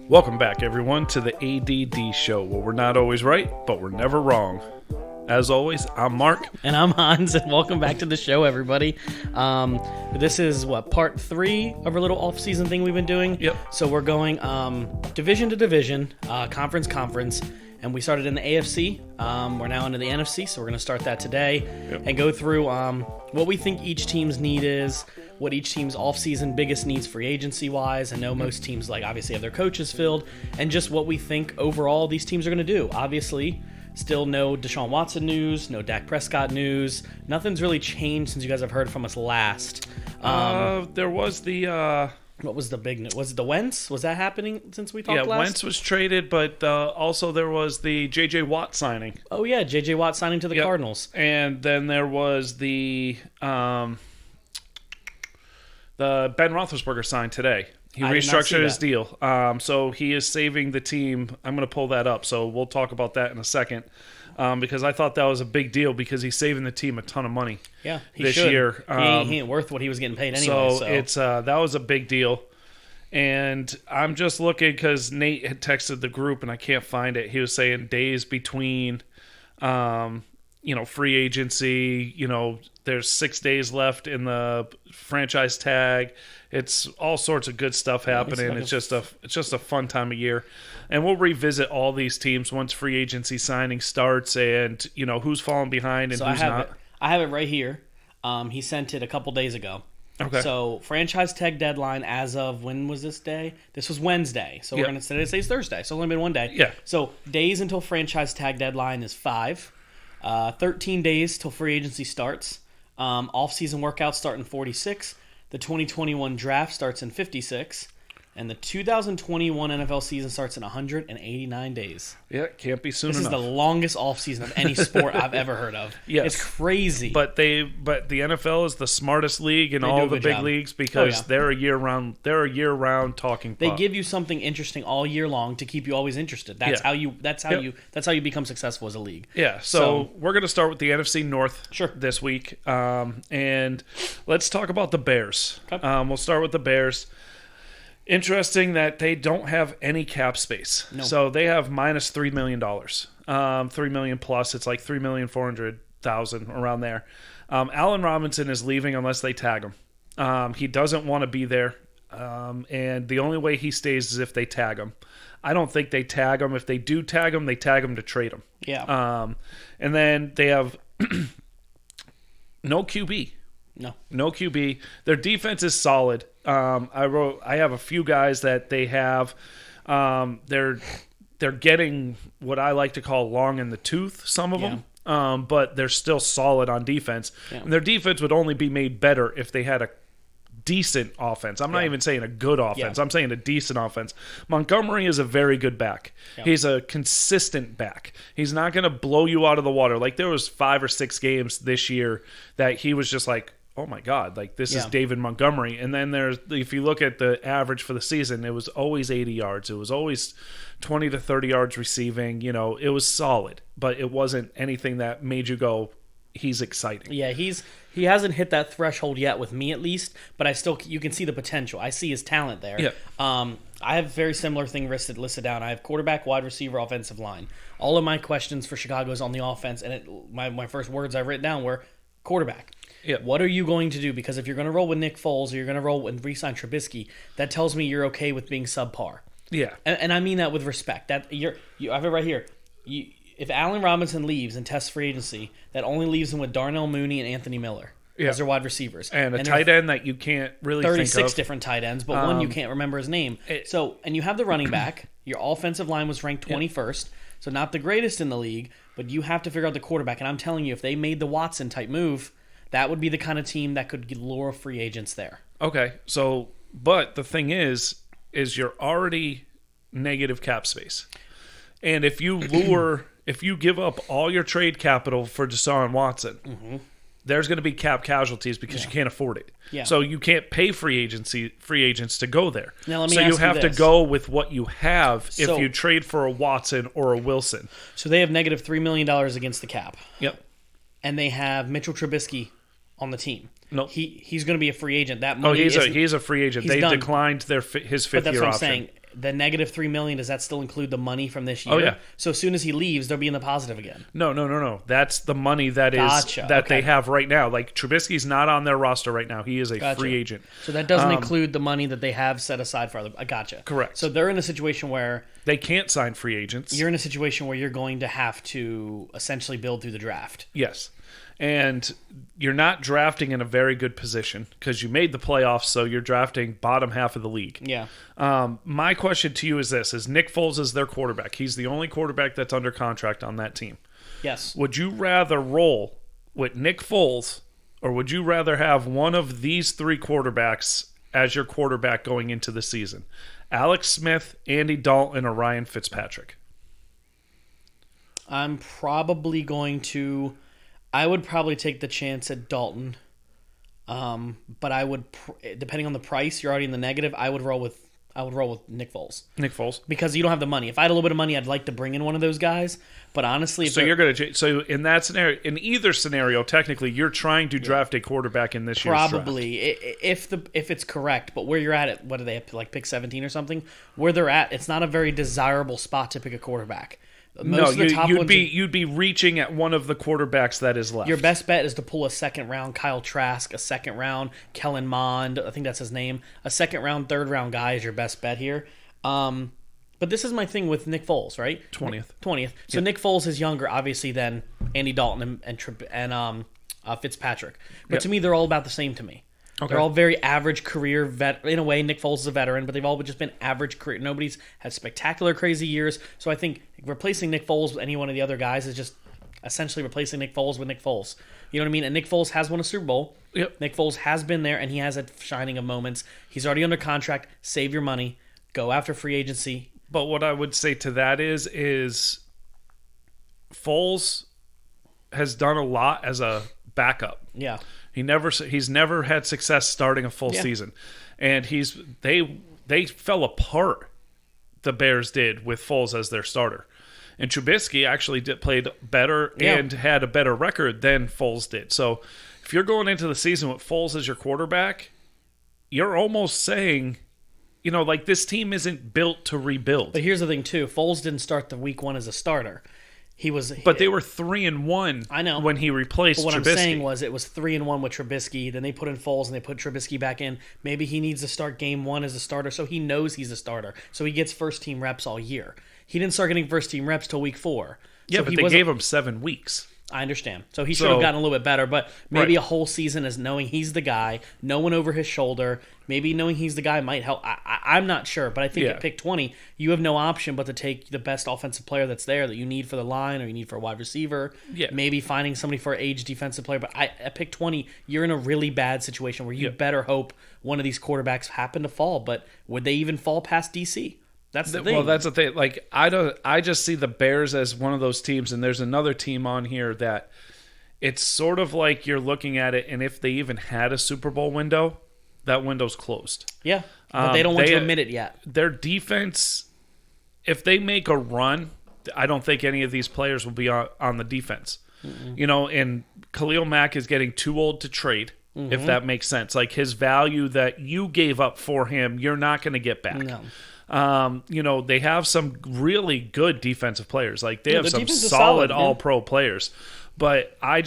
Welcome back, everyone, to the A.D.D. show, where we're not always right, but we're never wrong. As always, I'm Mark. And I'm Hans, and welcome back to the show, everybody. This is, part 3 of our little off-season thing we've been doing? Yep. So we're going division to division, conference, and we started in the AFC. We're now into the NFC, so we're going to start that today and go through what we think each team's need is, what each team's off-season biggest needs free agency-wise. I know most teams, obviously have their coaches filled, and just what we think overall these teams are going to do. Obviously, still no Deshaun Watson news, no Dak Prescott news. Nothing's really changed since you guys have heard from us last. There was the... What was the big news? Was it the Wentz? Was that happening since we talked last? Yeah, Wentz was traded, but also there was the J.J. Watt signing. Oh, yeah, J.J. Watt signing to the Cardinals. And then there was the Ben Roethlisberger signed today. He restructured his deal. So he is saving the team. I'm going to pull that up, so we'll talk about that in a second. Because I thought that was a big deal because he's saving the team a ton of money. Yeah, this year. He ain't worth what he was getting paid anyway. So it's that was a big deal. And I'm just looking because Nate had texted the group and I can't find it. He was saying days between, free agency. There's 6 days left in the franchise tag. It's all sorts of good stuff happening. It's just a fun time of year. And we'll revisit all these teams once free agency signing starts and, who's falling behind and who's not. I have it right here. He sent it a couple days ago. Okay. So franchise tag deadline as of, when was this day? This was Wednesday. So we're going to say it's Thursday. So it's only been 1 day. Yeah. So days until franchise tag deadline is 5. 13 days till free agency starts. Off-season workouts start in 46. The 2021 draft starts in 56. And the 2021 NFL season starts in 189 days. Yeah, can't be soon enough. This is the longest offseason of any sport I've ever heard of. Yes. It's crazy. But the NFL is the smartest league in all the big leagues because they're a year-round talking They pop. give you something interesting all year long to keep you always interested. That's how you become successful as a league. Yeah. So we're going to start with the NFC North this week. And let's talk about the Bears. Okay. We'll start with the Bears. Interesting that they don't have any cap space. No. So they have minus $3 million. $3 million plus. It's like $3,400,000 around there. Allen Robinson is leaving unless they tag him. He doesn't want to be there. And the only way he stays is if they tag him. I don't think they tag him. If they do tag him, they tag him to trade him. Yeah. And then they have no QB. No QB. Their defense is solid. I have a few guys that they have. They're getting what I like to call long in the tooth, some of them. But they're still solid on defense. Yeah. And their defense would only be made better if they had a decent offense. I'm not even saying a good offense. I'm saying a decent offense. Montgomery is a very good back. Yeah. He's a consistent back. He's not going to blow you out of the water. Like there was 5 or 6 games this year that he was just like, oh my God, this is David Montgomery. And then if you look at the average for the season, it was always 80 yards. It was always 20 to 30 yards receiving. It was solid, but it wasn't anything that made you go, he's exciting. Yeah, he hasn't hit that threshold yet with me at least, but you can see the potential. I see his talent there. Yeah. I have a very similar thing listed down. I have quarterback, wide receiver, offensive line. All of my questions for Chicago is on the offense, and my first words I written down were quarterback. Yeah. What are you going to do? Because if you're going to roll with Nick Foles or you're going to roll and re-sign Trubisky, that tells me you're okay with being subpar. Yeah. And I mean that with respect. That I have it right here. If Allen Robinson leaves and tests free agency, that only leaves him with Darnell Mooney and Anthony Miller as their wide receivers. And a tight end that you can't really think of. 36 different tight ends, but one you can't remember his name. And you have the running back. Your offensive line was ranked 21st, so not the greatest in the league, but you have to figure out the quarterback. And I'm telling you, if they made the Watson-type move, that would be the kind of team that could lure free agents there. Okay, so, but the thing is you're already negative cap space. And if you give up all your trade capital for Deshaun Watson, there's going to be cap casualties because you can't afford it. Yeah. So you can't pay free agents to go there. Now, let me so ask you have this. to go with what you have if you trade for a Watson or a Wilson. So they have negative $3 million against the cap. Yep. And they have Mitchell Trubisky on the team. No, he's going to be a free agent. That money he's a free agent. They declined his 5th year option. But that's what I'm saying. the negative $3 million, does that still include the money from this year? Oh, yeah. So as soon as he leaves, they'll be in the positive again. No. That's the money that they have right now. Like, Trubisky's not on their roster right now. He is a free agent. So that doesn't include the money that they have set aside for other. I gotcha. Correct. So they're in a situation where they can't sign free agents. You're in a situation where you're going to have to essentially build through the draft. Yes. And you're not drafting in a very good position because you made the playoffs, so you're drafting bottom half of the league. Yeah. My question to you is this: is Nick Foles is their quarterback? He's the only quarterback that's under contract on that team. Yes. Would you rather roll with Nick Foles, or would you rather have one of these three quarterbacks as your quarterback going into the season? Alex Smith, Andy Dalton, or Ryan Fitzpatrick? I'm probably going to... I would probably take the chance at Dalton, but I would, depending on the price, you're already in the negative. I would roll with Nick Foles. Nick Foles, because you don't have the money. If I had a little bit of money, I'd like to bring in one of those guys. But honestly, so in that scenario, in either scenario, technically, you're trying to draft a quarterback in this year's draft. Probably, if it's correct. But where you're at, what do they have to like pick 17 or something? Where they're at, it's not a very desirable spot to pick a quarterback. You'd be reaching at one of the quarterbacks that is left. Your best bet is to pull a second round Kyle Trask, a second round Kellen Mond, I think that's his name. A second round, third round guy is your best bet here. But this is my thing with Nick Foles, right? 20th. So Nick Foles is younger, obviously, than Andy Dalton and Fitzpatrick. But to me, they're all about the same to me. Okay. They're all very average career vet. In a way, Nick Foles is a veteran, but they've all just been average career. Nobody's had spectacular, crazy years. So I think replacing Nick Foles with any one of the other guys is just essentially replacing Nick Foles with Nick Foles. You know what I mean? And Nick Foles has won a Super Bowl. Yep. Nick Foles has been there, and he has a shining of moments. He's already under contract. Save your money. Go after free agency. But what I would say to that is Foles has done a lot as a backup. Yeah. He's never had success starting a full season, and they fell apart. The Bears did with Foles as their starter, and Trubisky actually played better and had a better record than Foles did. So, if you're going into the season with Foles as your quarterback, you're almost saying, like this team isn't built to rebuild. But here's the thing too: Foles didn't start the week one as a starter. But they were 3-1. I know when he replaced. But what Trubisky. I'm saying was it was 3-1 with Trubisky. Then they put in Foles and they put Trubisky back in. Maybe he needs to start game one as a starter, so he knows he's a starter. So he gets first team reps all year. He didn't start getting first team reps till week 4. Yeah, but they gave him 7 weeks. I understand. So he should have gotten a little bit better, but maybe a whole season is knowing he's the guy, no one over his shoulder. Maybe knowing he's the guy might help. I'm not sure, but I think at pick 20, you have no option but to take the best offensive player that's there that you need for the line or you need for a wide receiver. Yeah. Maybe finding somebody for an aged defensive player. But at pick 20, you're in a really bad situation where you better hope one of these quarterbacks happen to fall. But would they even fall past DC? That's the thing. Well, that's the thing. Like I just see the Bears as one of those teams, and there's another team on here that it's sort of like you're looking at it, and if they even had a Super Bowl window, that window's closed. Yeah, but they don't want to admit it yet. Their defense, if they make a run, I don't think any of these players will be on the defense. Mm-mm. And Khalil Mack is getting too old to trade. Mm-hmm. If that makes sense, like his value that you gave up for him, you're not going to get back. No. They have some really good defensive players. Like they have some solid all-pro players. But I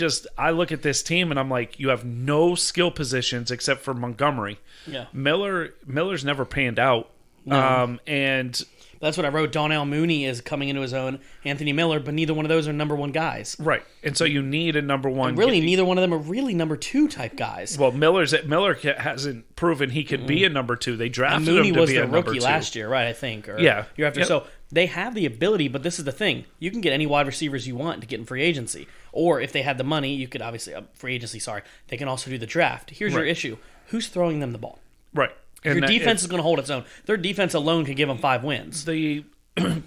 look at this team and I'm like, you have no skill positions except for Montgomery. Yeah. Miller's never panned out. No. And that's what I wrote. Donnell Mooney is coming into his own. Anthony Miller, but neither one of those are number one guys. Right. And so you need a number one. And really, neither one of them are really number two type guys. Well, Miller hasn't proven he could be a number two. They drafted him to be a number two. Mooney was the rookie last year, right? I think. Or year after. Yep. So they have the ability, but this is the thing: you can get any wide receivers you want to get in free agency, or if they had the money, you could obviously free agency. Sorry, they can also do the draft. Here's your issue: who's throwing them the ball? Right. And your defense is going to hold its own. Their defense alone could give them 5 wins. The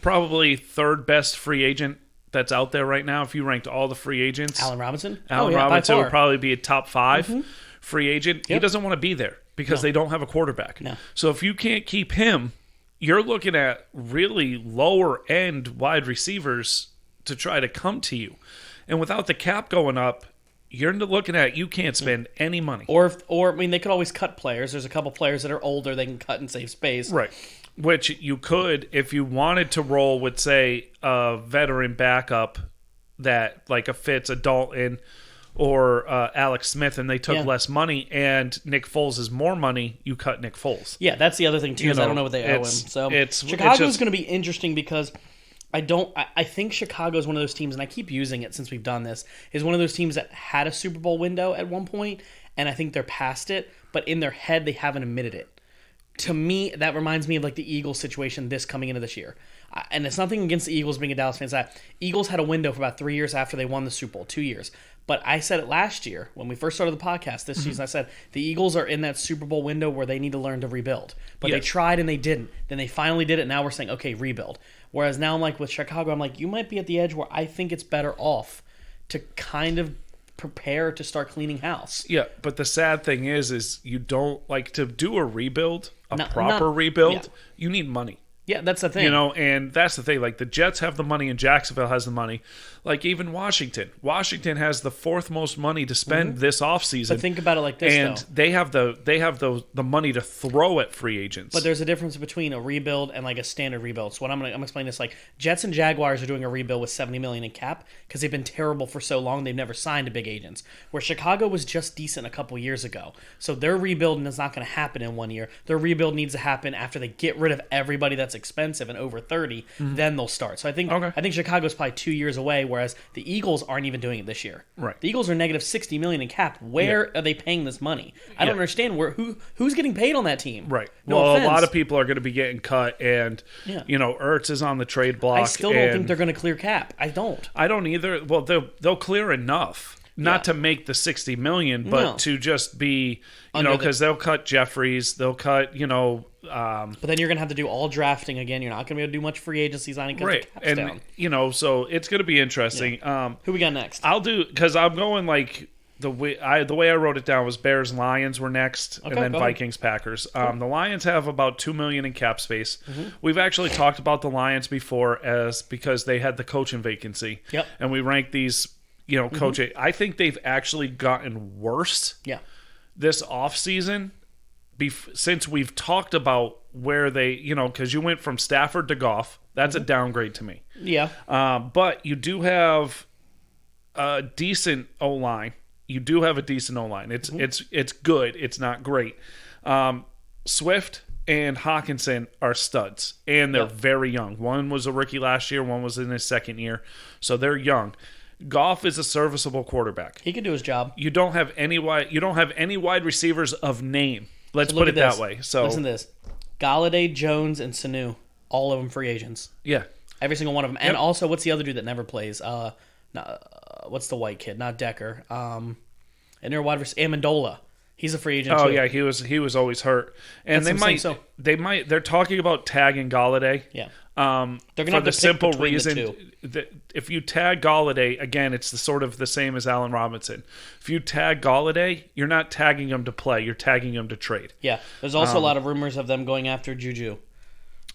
probably third best free agent that's out there right now, if you ranked all the free agents. Allen Robinson? Robinson would probably be a top 5 free agent. Yep. He doesn't want to be there because they don't have a quarterback. No. So if you can't keep him, you're looking at really lower-end wide receivers to try to come to you. And without the cap going up, you're looking at you can't spend any money. Or they could always cut players. There's a couple players that are older they can cut and save space. Right. Which you could, if you wanted to roll with, say, a veteran backup that, like a Fitz, a Dalton, or Alex Smith, and they took less money, and Nick Foles is more money, you cut Nick Foles. Yeah, that's the other thing, too, is I don't know what they owe him. So Chicago's going to be interesting because I think Chicago is one of those teams, and I keep using it since we've done this, is one of those teams that had a Super Bowl window at one point, and I think they're past it, but in their head, they haven't admitted it. To me, that reminds me of like the Eagles situation this coming into this year. And it's nothing against the Eagles being a Dallas fan. That Eagles had a window for about 3 years after they won the Super Bowl, 2 years. But I said it last year when we first started the podcast this season. I said the Eagles are in that Super Bowl window where they need to learn to rebuild. But they tried and they didn't. Then they finally did it. Now we're saying, okay, rebuild. Whereas now I'm like with Chicago, I'm like, you might be at the edge where I think it's better off to kind of prepare to start cleaning house. Yeah, but the sad thing is you don't like to do a rebuild, proper rebuild. You need money. Yeah, that's the thing. And that's the thing. Like, the Jets have the money and Jacksonville has the money. Like, even Washington. Washington has the fourth most money to spend this offseason. But think about it like this, and they have the money to throw at free agents. But there's a difference between a rebuild and like a standard rebuild. So what I'm gonna explain this, like, Jets and Jaguars are doing a rebuild with $70 million in cap because they've been terrible for so long. They've never signed big agents. Where Chicago was just decent a couple years ago. So their rebuilding is not going to happen in 1 year. Their rebuild needs to happen after they get rid of everybody that's expensive and over 30. Then they'll start. So I think Chicago's probably 2 years away. Whereas the Eagles aren't even doing it this year. Right. The Eagles are negative $60 million in cap. Where are they paying this money? I don't understand who's getting paid on that team. Right. A lot of people are going to be getting cut, and Ertz is on the trade block. I still don't think they're going to clear cap. I don't either. Well, they'll clear enough. Not to make the $60 million, but to just be, because they'll cut Jeffries, they'll cut, but then you're going to have to do all drafting again. You're not going to be able to do much free agency signing because the cap's down. So it's going to be interesting. Yeah. Who we got next? I'll do, because I'm going like, the way I wrote it down was Bears, Lions were next, and then Vikings, Packers. Cool. The Lions have about $2 million in cap space. We've actually talked about the Lions before because they had the coaching vacancy. Yep. And we ranked these coaching. I think they've actually gotten worse this offseason since we've talked about where they, because you went from Stafford to Goff. That's a downgrade to me. Yeah. But you do have a decent O-line. It's good. It's not great. Swift and Hawkinson are studs, and they're very young. One was a rookie last year. One was in his second year. So they're young. Goff is a serviceable quarterback. He can do his job. You don't have any wide receivers of name. Let's put it that way. So listen to this: Galladay, Jones, and Sanu, all of them free agents. Yeah, every single one of them. And also, what's the other dude that never plays? What's the white kid? Not Decker. And their wide receiver, Amendola. He's a free agent. Oh too. Yeah, he was always hurt. And they're talking about tagging Galladay. Yeah. They're going to have the simple reason that if you tag Galladay, again, it's the same as Allen Robinson. If you tag Galladay, you're not tagging him to play, you're tagging him to trade. Yeah. There's also a lot of rumors of them going after Juju.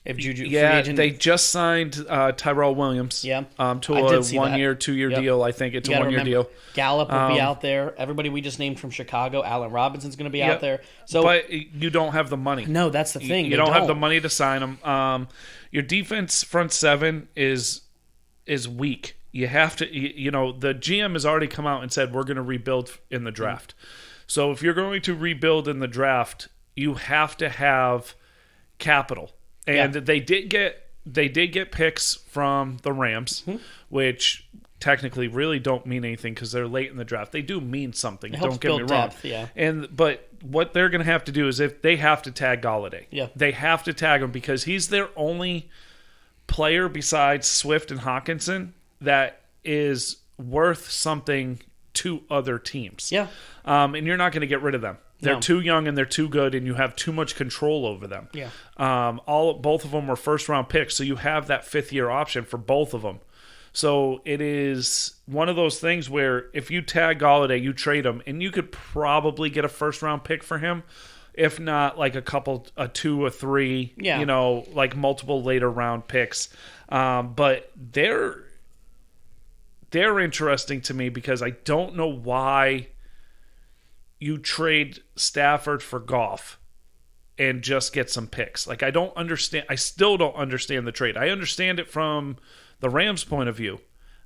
If Juju, they just signed Tyrell Williams. Yeah, to a 1 year, 2 year deal. I think it's a 1 year deal. Gallup will be out there. Everybody we just named from Chicago, Allen Robinson's going to be out there. So, but you don't have the money. No, that's the thing. You don't have the money to sign them. Your defense front seven is weak. You have to. The GM has already come out and said we're going to rebuild in the draft. So if you're going to rebuild in the draft, you have to have capital. And they did get picks from the Rams, which technically really don't mean anything because they're late in the draft. They do mean something. Don't get me wrong. Depth, but what they're going to have to do is if they have to tag Galladay. Yeah. They have to tag him because he's their only player besides Swift and Hawkinson that is worth something to other teams. Yeah. And you're not going to get rid of them. They're too young and they're too good, and you have too much control over them. Yeah. Both of them were first-round picks, so you have that fifth-year option for both of them. So it is one of those things where if you tag Galladay, you trade him, and you could probably get a first-round pick for him, if not like a 2 or 3, like multiple later-round picks. But they're interesting to me because I don't know why you trade Stafford for Goff and just get some picks. Like, I still don't understand the trade. I understand it from the Rams' point of view.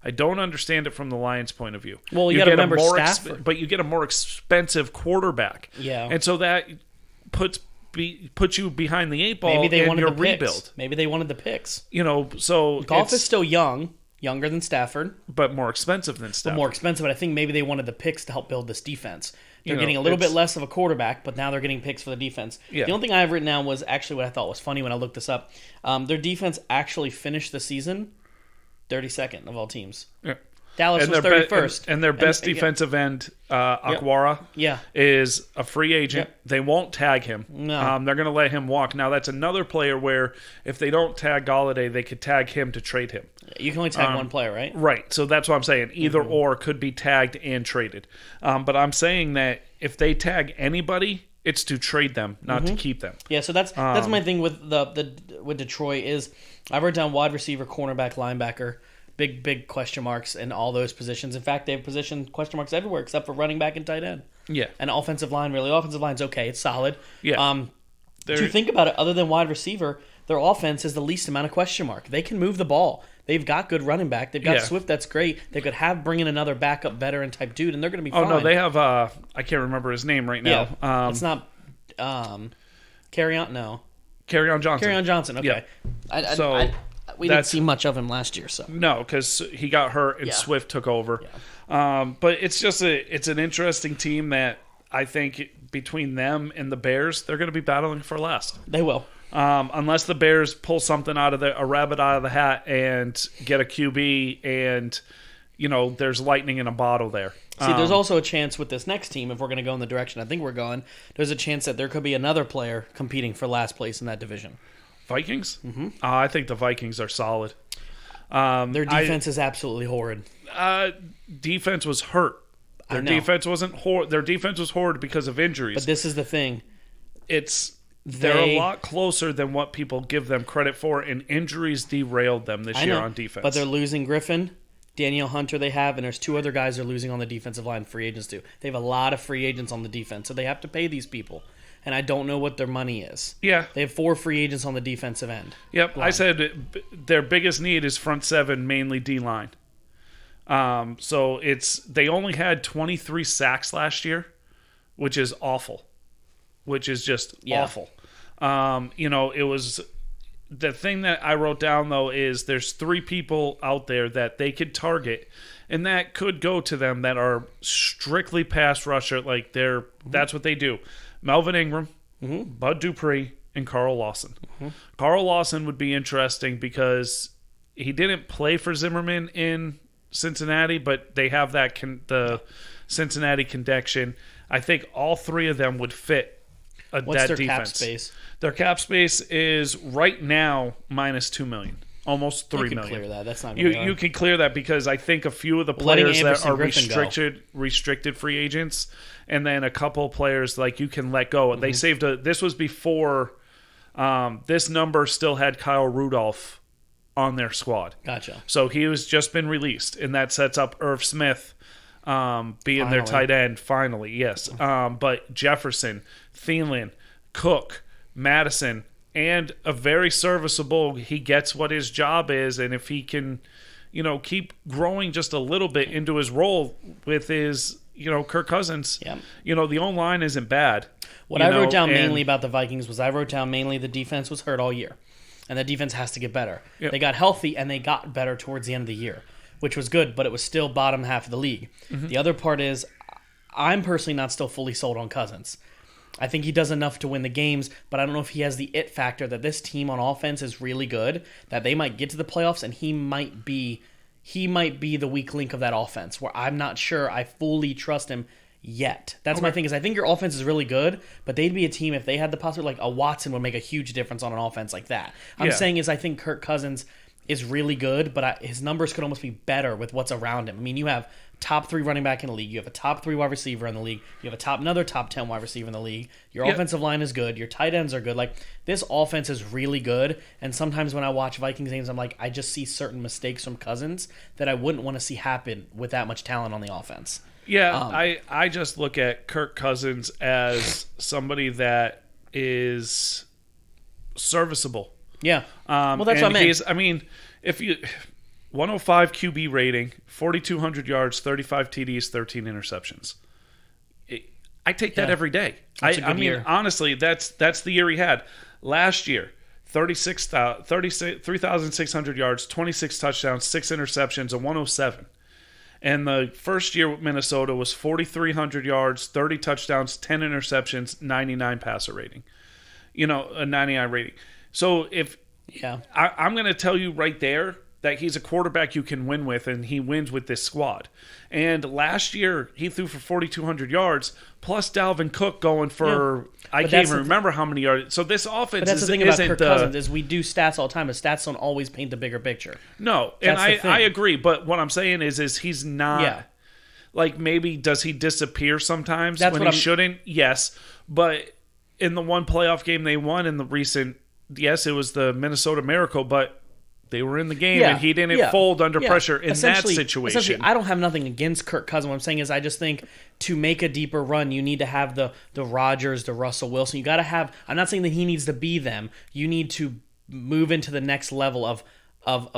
I don't understand it from the Lions' point of view. Well, you got to remember Stafford. But you get a more expensive quarterback. Yeah. And so that puts you behind the 8 ball. Maybe they in wanted your the picks. rebuild. Maybe they wanted the picks. So Goff is still younger than Stafford, but more expensive than Stafford. More expensive, but I think maybe they wanted the picks to help build this defense. They're getting a little bit less of a quarterback, but now they're getting picks for the defense. Yeah. The only thing I have written down was actually what I thought was funny when I looked this up. Their defense actually finished the season 32nd of all teams. Yeah. Dallas was 31st. And their best defensive end, Akwara, is a free agent. Yep. They won't tag him. No. They're going to let him walk. Now, that's another player where if they don't tag Galladay, they could tag him to trade him. You can only tag one player, right? Right. So that's what I'm saying. Either or could be tagged and traded. But I'm saying that if they tag anybody, it's to trade them, not to keep them. Yeah, so that's my thing with with Detroit is I wrote down wide receiver, cornerback, linebacker. Big question marks in all those positions. In fact, they have position question marks everywhere except for running back and tight end. Yeah. And offensive line, really. Offensive line's okay. It's solid. Yeah. If you think about it, other than wide receiver, their offense is the least amount of question mark. They can move the ball. They've got good running back. They've got Swift, that's great. They could bring in another backup veteran type dude, and they're going to be fine. Oh, no, they have, I can't remember his name right now. Yeah. It's not, Carry-On? No. Carry-On Johnson. Carry-On Johnson, okay. Yeah. We didn't see much of him last year, so no, because he got hurt and Swift took over. Yeah. But it's just it's an interesting team that I think between them and the Bears, they're going to be battling for last. They will, unless the Bears pull something a rabbit out of the hat and get a QB, and there's lightning in a bottle there. See, there's also a chance with this next team, if we're going to go in the direction I think we're going, there's a chance that there could be another player competing for last place in that division. Vikings? Mm-hmm. I think the Vikings are solid. Their defense is absolutely horrid. Defense was hurt. Their defense wasn't horrid. Their defense was horrid because of injuries. But this is the thing. They're a lot closer than what people give them credit for, and injuries derailed them this year on defense. But they're losing Griffin, Daniel Hunter they have, and there's 2 other guys they're losing on the defensive line, free agents too. They have a lot of free agents on the defense, so they have to pay these people. And I don't know what their money is. Yeah. They have 4 free agents on the defensive end. Yep. Line. I said their biggest need is front 7, mainly D-line. So they only had 23 sacks last year, which is awful. Which is just awful. It was the thing that I wrote down, though, is there's 3 people out there that they could target, and that could go to them that are strictly pass rusher. Like that's what they do. Melvin Ingram, Bud Dupree, and Carl Lawson. Carl Lawson would be interesting because he didn't play for Zimmerman in Cincinnati, but they have the Cincinnati connection. I think all 3 of them would fit What's that their defense. Cap space? Their cap space is right now minus $2 million. Almost $3 million. You can clear that. That's not going to You can clear that because I think a few of the players that are restricted free agents, and then a couple players like you can let go. They saved this was before this number still had Kyle Rudolph on their squad. Gotcha. So he was just been released, and that sets up Irv Smith being their tight end finally. Yes. But Jefferson, Thielen, Cook, Madison, and a very serviceable, he gets what his job is, and if he can, keep growing just a little bit into his role with his, Kirk Cousins, the O-line isn't bad. What I wrote down mainly about the Vikings was the defense was hurt all year, and the defense has to get better. Yep. They got healthy, and they got better towards the end of the year, which was good, but it was still bottom half of the league. Mm-hmm. The other part is I'm personally not still fully sold on Cousins. I think he does enough to win the games, but I don't know if he has the it factor that this team on offense is really good, that they might get to the playoffs, and he might be the weak link of that offense, where I'm not sure I fully trust him yet. That's my thing, is I think your offense is really good, but they'd be a team if they had the possibility, like a Watson would make a huge difference on an offense like that. I'm saying is I think Kirk Cousins is really good, but his numbers could almost be better with what's around him. I mean, you have top 3 running back in the league. You have a top 3 wide receiver in the league. You have another top 10 wide receiver in the league. Your offensive line is good. Your tight ends are good. Like, this offense is really good. And sometimes when I watch Vikings games, I'm like, I just see certain mistakes from Cousins that I wouldn't want to see happen with that much talent on the offense. Yeah, I just look at Kirk Cousins as somebody that is serviceable. Yeah. Well, that's what I meant. If you 105 QB rating, 4,200 yards, 35 TDs, 13 interceptions. I take that every day. I mean, year. Honestly, that's the year he had. Last year, 3,600 yards, 26 touchdowns, 6 interceptions, and 107. And the first year with Minnesota was 4,300 yards, 30 touchdowns, 10 interceptions, 99 passer rating. A 99 rating. So I'm going to tell you right there that he's a quarterback you can win with, and he wins with this squad. And last year, he threw for 4,200 yards, plus Dalvin Cook going for, I can't even remember how many yards. So this offense but that's the thing about Kirk Cousins is we do stats all the time, but stats don't always paint the bigger picture. No, and I agree. But what I'm saying is he's not. Yeah. Like, maybe does he disappear sometimes when he shouldn't? Yes. But in the one playoff game they won in the recent, yes, it was the Minnesota Miracle, but they were in the game and he didn't fold under pressure in that situation. Essentially, I don't have nothing against Kirk Cousins. What I'm saying is I just think to make a deeper run, you need to have the Rodgers, the Russell Wilson. You got to have, I'm not saying that he needs to be them. You need to move into the next level of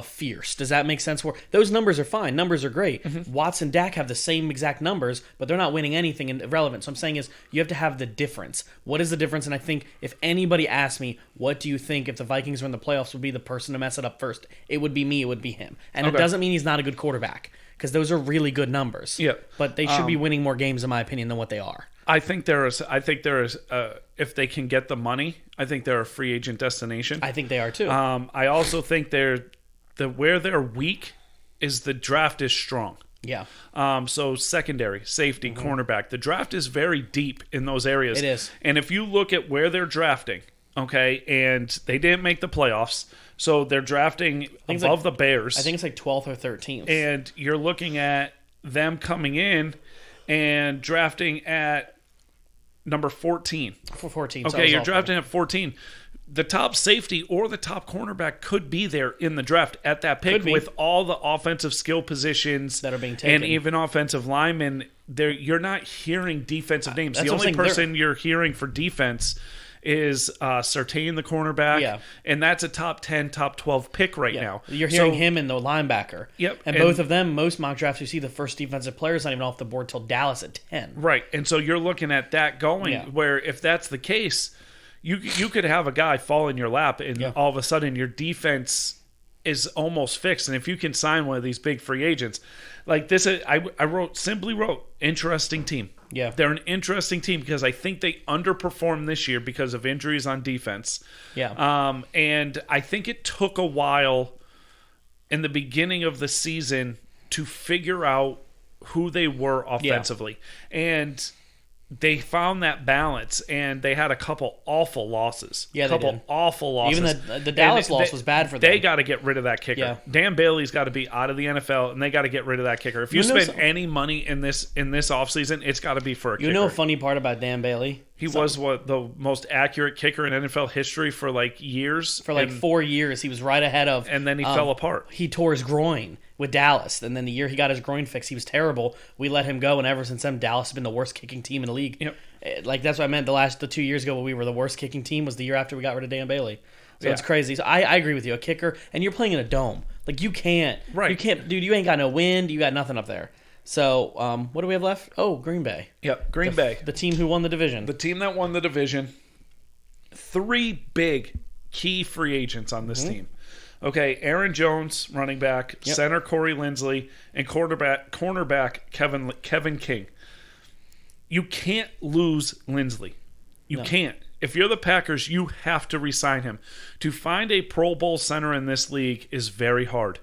fierce. Does that make sense? Where those numbers are fine. Numbers are great. Mm-hmm. Watts and Dak have the same exact numbers, but they're not winning anything irrelevant. So I'm saying is you have to have the difference. What is the difference? And I think if anybody asked me, what do you think if the Vikings were in the playoffs would be the person to mess it up first? It would be me. It would be him. And it doesn't mean he's not a good quarterback because those are really good numbers. Yeah. But they should be winning more games, in my opinion, than what they are. I think there is. If they can get the money, I think they're a free agent destination. I think they are too. I also think where they're weak is the draft is strong. Yeah. So secondary, safety, cornerback. The draft is very deep in those areas. It is. And if you look at where they're drafting, and they didn't make the playoffs, so they're drafting above the Bears. I think it's like 12th or 13th. And you're looking at them coming in and drafting at number 14. For 14. Okay, you're drafting at 14. The top safety or the top cornerback could be there in the draft at that pick with all the offensive skill positions that are being taken. And even offensive linemen. You're not hearing defensive names. The only person you're hearing for defense is Surtain, the cornerback, and that's a top 10, top 12 pick right now. You're hearing him and the linebacker. Yep. And both of them, most mock drafts, you see the first defensive player is not even off the board till Dallas at 10. Right, and so you're looking at that going where if that's the case, you could have a guy fall in your lap and all of a sudden your defense is almost fixed. And if you can sign one of these big free agents, like this, I simply wrote interesting team. Yeah. They're an interesting team because I think they underperformed this year because of injuries on defense. Yeah. And I think it took a while in the beginning of the season to figure out who they were offensively. Yeah. And they found that balance, and they had a couple awful losses. Yeah, they did. Awful losses. Even the Dallas loss was bad for them. They got to get rid of that kicker. Yeah. Dan Bailey's got to be out of the NFL, and they got to get rid of that kicker. If you spend any money in this offseason, it's got to be for a kicker. You know a funny part about Dan Bailey? He was the most accurate kicker in NFL history for years. For 4 years, he was right ahead of. And then he fell apart. He tore his groin with Dallas, and then the year he got his groin fixed, he was terrible. We let him go, and ever since then, Dallas has been the worst kicking team in the league. Yep. That's what I meant. The 2 years ago, when we were the worst kicking team was the year after we got rid of Dan Bailey. So it's crazy. So I agree with you. A kicker, and you're playing in a dome. You can't. Right. You can't, dude. You ain't got no wind. You got nothing up there. So, what do we have left? Oh, Green Bay. Yep, Green Bay. The team who won the division. The team that won the division. 3 big key free agents on this team. Okay, Aaron Jones, running back, center Corey Linsley, and cornerback Kevin King. You can't lose Linsley. You can't. If you're the Packers, you have to re-sign him. To find a Pro Bowl center in this league is very hard.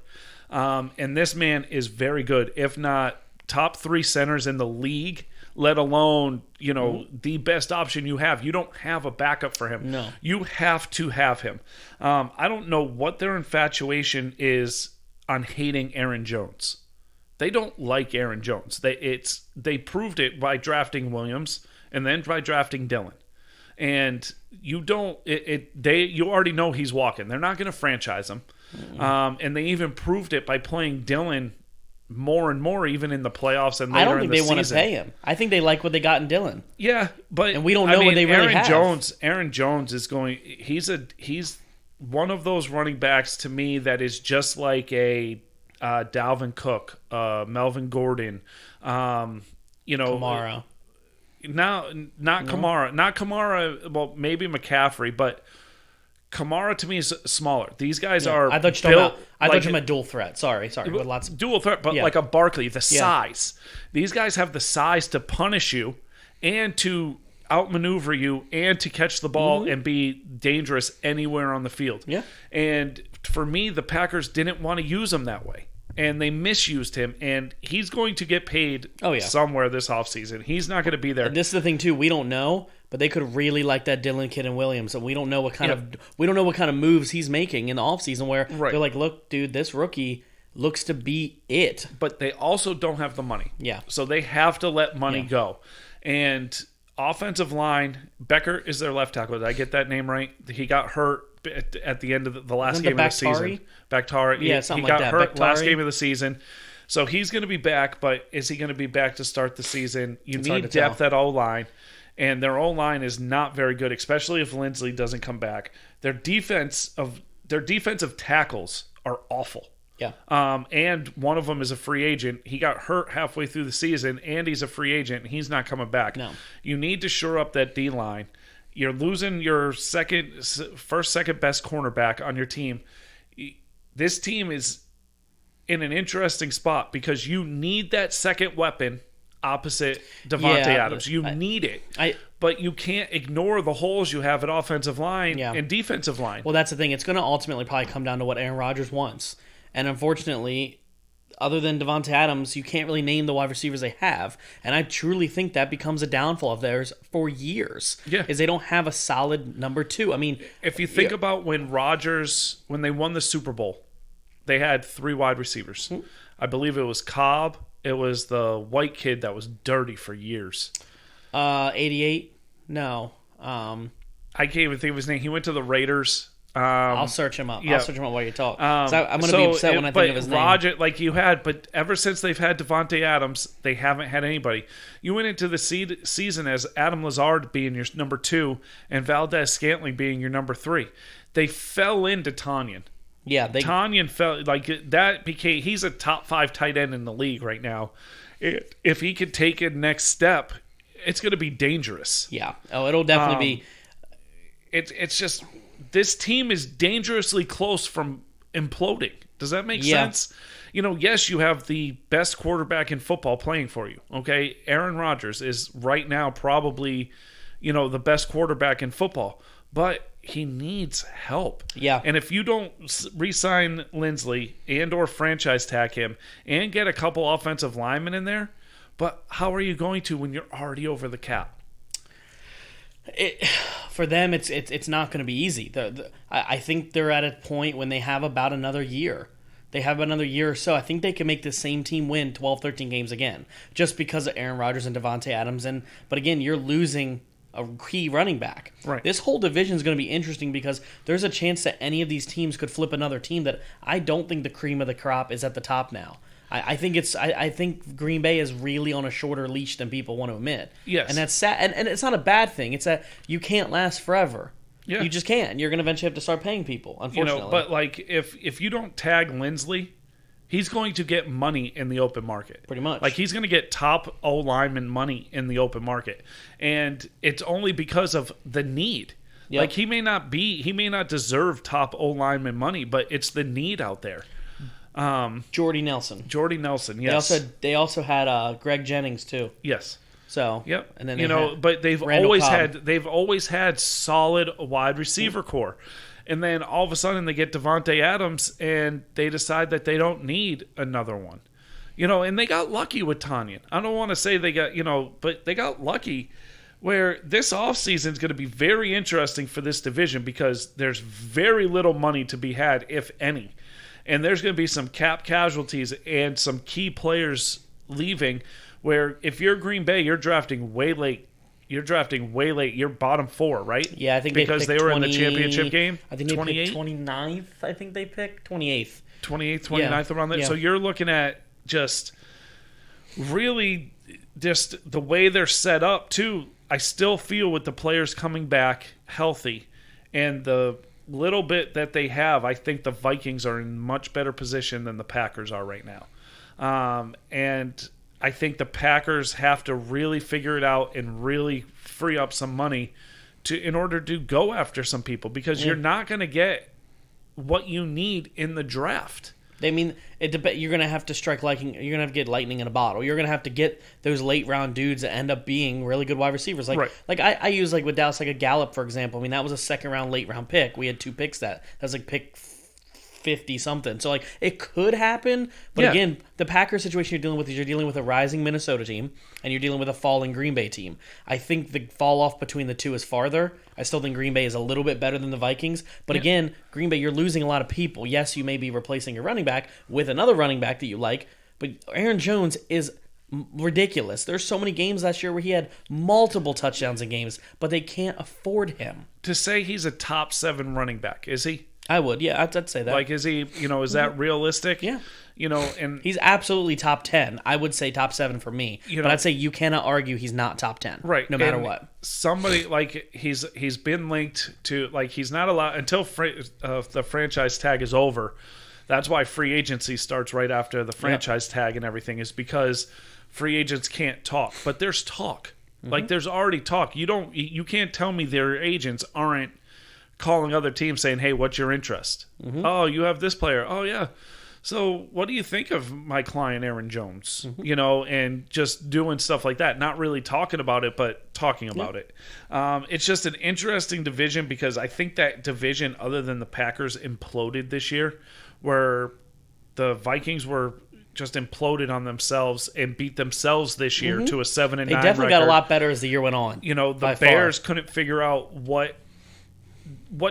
And this man is very good, if not top 3 centers in the league, let alone, the best option you have. You don't have a backup for him. No. You have to have him. I don't know what their infatuation is on hating Aaron Jones. They don't like Aaron Jones. They proved it by drafting Williams and then by drafting Dillon. And you already know he's walking. They're not going to franchise him. And they even proved it by playing Dillon more and more, even in the playoffs and later I don't think in the they season. want to pay him. I think they like what they got in Dillon. Yeah, but and we don't know what they really have. Aaron Jones is going. He's one of those running backs to me that is just like a Dalvin Cook, Melvin Gordon, Kamara. Not Kamara. Well, maybe McCaffrey, but Kamara to me is smaller. These guys are. I thought you were talking about dual threat. Sorry, with lots of dual threat, but like a Barkley, the size. These guys have the size to punish you and to outmaneuver you and to catch the ball and be dangerous anywhere on the field. Yeah. And for me, the Packers didn't want to use him that way. And they misused him, and he's going to get paid somewhere this offseason. He's not going to be there. And this is the thing too. We don't know, but they could really like that Dillon kid and Williams, and we don't know what kind of moves he's making in the offseason. Where they're like, "Look, dude, this rookie looks to be it." But they also don't have the money. Yeah. So they have to let money go. And offensive line, Becker is their left tackle. Did I get that name right? He got hurt at the end of the last game of the season. Bakhtari? Yeah, something he like got that. hurt last game of the season. So he's going to be back, but is he going to be back to start the season? You need depth at O-line, and their O-line is not very good, especially if Lindsley doesn't come back. Their defensive tackles are awful. Yeah. And one of them is a free agent. He got hurt halfway through the season, and he's a free agent, and he's not coming back. No. You need to shore up that D-line. You're losing your second best cornerback on your team. This team is in an interesting spot because you need that second weapon opposite Devontae Adams. You need it. But you can't ignore the holes you have at offensive line and defensive line. Well, that's the thing. It's going to ultimately probably come down to what Aaron Rodgers wants. And unfortunately, other than Devontae Adams, you can't really name the wide receivers they have. And I truly think that becomes a downfall of theirs for years. Yeah. Is they don't have a solid number two. I mean, if you think about when they won the Super Bowl, they had 3 wide receivers. I believe it was Cobb. It was the white kid that was dirty for years. 88? No. I can't even think of his name. He went to the Raiders. I'll search him up. Yeah. I'll search him up while you talk. I'm going to be upset when I think of his name. But ever since they've had Devontae Adams, they haven't had anybody. You went into the season as Adam Lazard being your number 2 and Valdez-Scantling being your number 3. They fell into Tonyan. Yeah, Tonyan fell he's a top 5 tight end in the league right now. If he could take a next step, it's going to be dangerous. Yeah. Oh, it'll definitely be. It's just this team is dangerously close from imploding. Does that make sense? Yes, you have the best quarterback in football playing for you. Okay, Aaron Rodgers is right now probably, the best quarterback in football, but he needs help. Yeah. And if you don't re-sign Lindsley and or franchise tag him and get a couple offensive linemen in there, but how are you going to when you're already over the cap? For them, it's not going to be easy. I think they're at a point when they have about another year. They have another year or so. I think they can make the same team win 12, 13 games again, just because of Aaron Rodgers and Devontae Adams. But again, you're losing a key running back. Right. This whole division is going to be interesting because there's a chance that any of these teams could flip another team that I don't think the cream of the crop is at the top now. I think Green Bay is really on a shorter leash than people want to admit. Yes. And that's sad. And it's not a bad thing. It's that you can't last forever. Yeah. You just can't. You're going to eventually have to start paying people, unfortunately. But if you don't tag Lindsley, he's going to get money in the open market. Pretty much. He's going to get top O lineman money in the open market. And it's only because of the need. Yep. He may not deserve top O lineman money, but it's the need out there. Jordy Nelson, yes. They also had Greg Jennings too. Yes. So yep. And then but they've Randall always had solid wide receiver core, and then all of a sudden they get Devontae Adams and they decide that they don't need another one, and they got lucky with Tonyan. I don't want to say they got but they got lucky. Where this offseason is going to be very interesting for this division because there's very little money to be had, if any. And there's going to be some cap casualties and some key players leaving where if you're Green Bay, you're drafting way late. You're bottom 4, right? Yeah, I think because they were in the championship game. I think they picked 29th. I think they picked 28th. 29th around there. Yeah. So you're looking at just really just the way they're set up too. I still feel with the players coming back healthy and the little bit that they have, I think the Vikings are in much better position than the Packers are right now. And I think the Packers have to really figure it out and really free up some money in order to go after some people, because you're not going to get what you need in the draft. You're going to have to strike lightning. You're going to have to get lightning in a bottle. You're going to have to get those late round dudes that end up being really good wide receivers. I use with Dallas, like a Gallup, for example. I mean, that was a second round, late round pick. We had 2 picks that was like pick 50 something. So like it could happen, but again, the Packers situation you're dealing with a rising Minnesota team and you're dealing with a falling Green Bay team. I think the fall off between the two is farther. I still think Green Bay is a little bit better than the Vikings, but again, Green Bay, you're losing a lot of people. Yes, you may be replacing your running back with another running back that you like, but Aaron Jones is ridiculous. There's so many games last year where he had multiple touchdowns in games, but they can't afford him. To say he's a top 7 running back, is he? I would, yeah, I'd say that. Like, is he, is that realistic? Yeah. And he's absolutely top 10. I would say top 7 for me. But I'd say you cannot argue he's not top 10. Right. No matter what. Somebody, like, he's been linked to, like, he's not allowed, until the franchise tag is over. That's why free agency starts right after the franchise tag and everything, is because free agents can't talk. But there's talk. Like, there's already talk. You can't tell me their agents aren't calling other teams saying, hey, what's your interest? Oh, you have this player. Oh, yeah. So what do you think of my client, Aaron Jones? And just doing stuff like that. Not really talking about it, but talking about it. It's just an interesting division, because I think that division, other than the Packers, imploded this year, where the Vikings were just imploded on themselves and beat themselves this year to a 7-9 They definitely got a lot better as the year went on. The Bears couldn't figure out what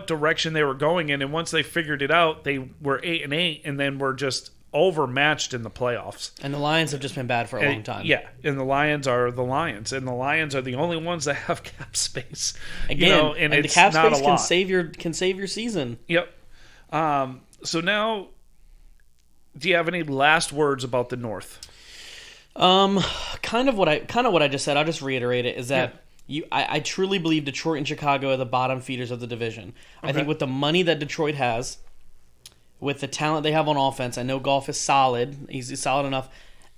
direction they were going in, and once they figured it out, they were 8-8, and then were just overmatched in the playoffs. And the Lions have just been bad for a long time. Yeah, and the Lions are the Lions, and the Lions are the only ones that have cap space. Again, and the cap space can save your season. Yep. So now, do you have any last words about the North? Kind of what I just said. I'll just reiterate it. Is that. I truly believe Detroit and Chicago are the bottom feeders of the division. Okay. I think with the money that Detroit has, with the talent they have on offense, I know Goff is solid. He's solid enough.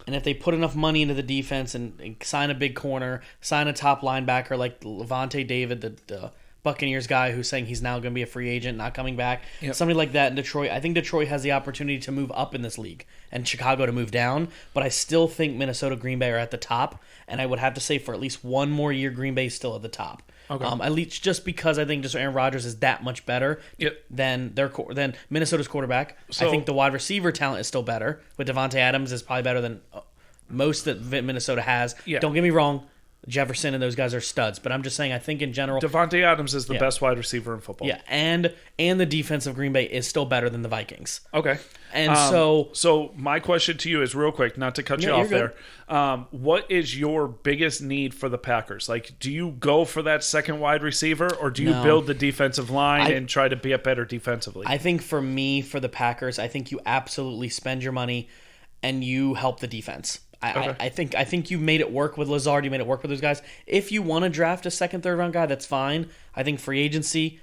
And if they put enough money into the defense and sign a big corner, sign a top linebacker like Levante David, the Buccaneers guy who's saying he's now going to be a free agent, not coming back, somebody like that in Detroit, I think Detroit has the opportunity to move up in this league and Chicago to move down. But I still think Minnesota, Green Bay are at the top. And I would have to say for at least one more year, Green Bay is still at the top. Okay. At least just because I think just Aaron Rodgers is that much better than Minnesota's quarterback. So, I think the wide receiver talent is still better. With Devontae Adams is probably better than most that Minnesota has. Yeah. Don't get me wrong. Jefferson and those guys are studs, but I'm just saying I think in general Devontae Adams is the best wide receiver in football. Yeah, and the defense of Green Bay is still better than the Vikings. Okay. And so my question to you is real quick, not to cut you off there. What is your biggest need for the Packers? Like, do you go for that second wide receiver, or do you build the defensive line and try to be up better defensively? I think for the Packers, I think you absolutely spend your money and you help the defense. I think you've made it work with Lazard. You made it work with those guys. If you want to draft a second, third round guy, that's fine. I think free agency,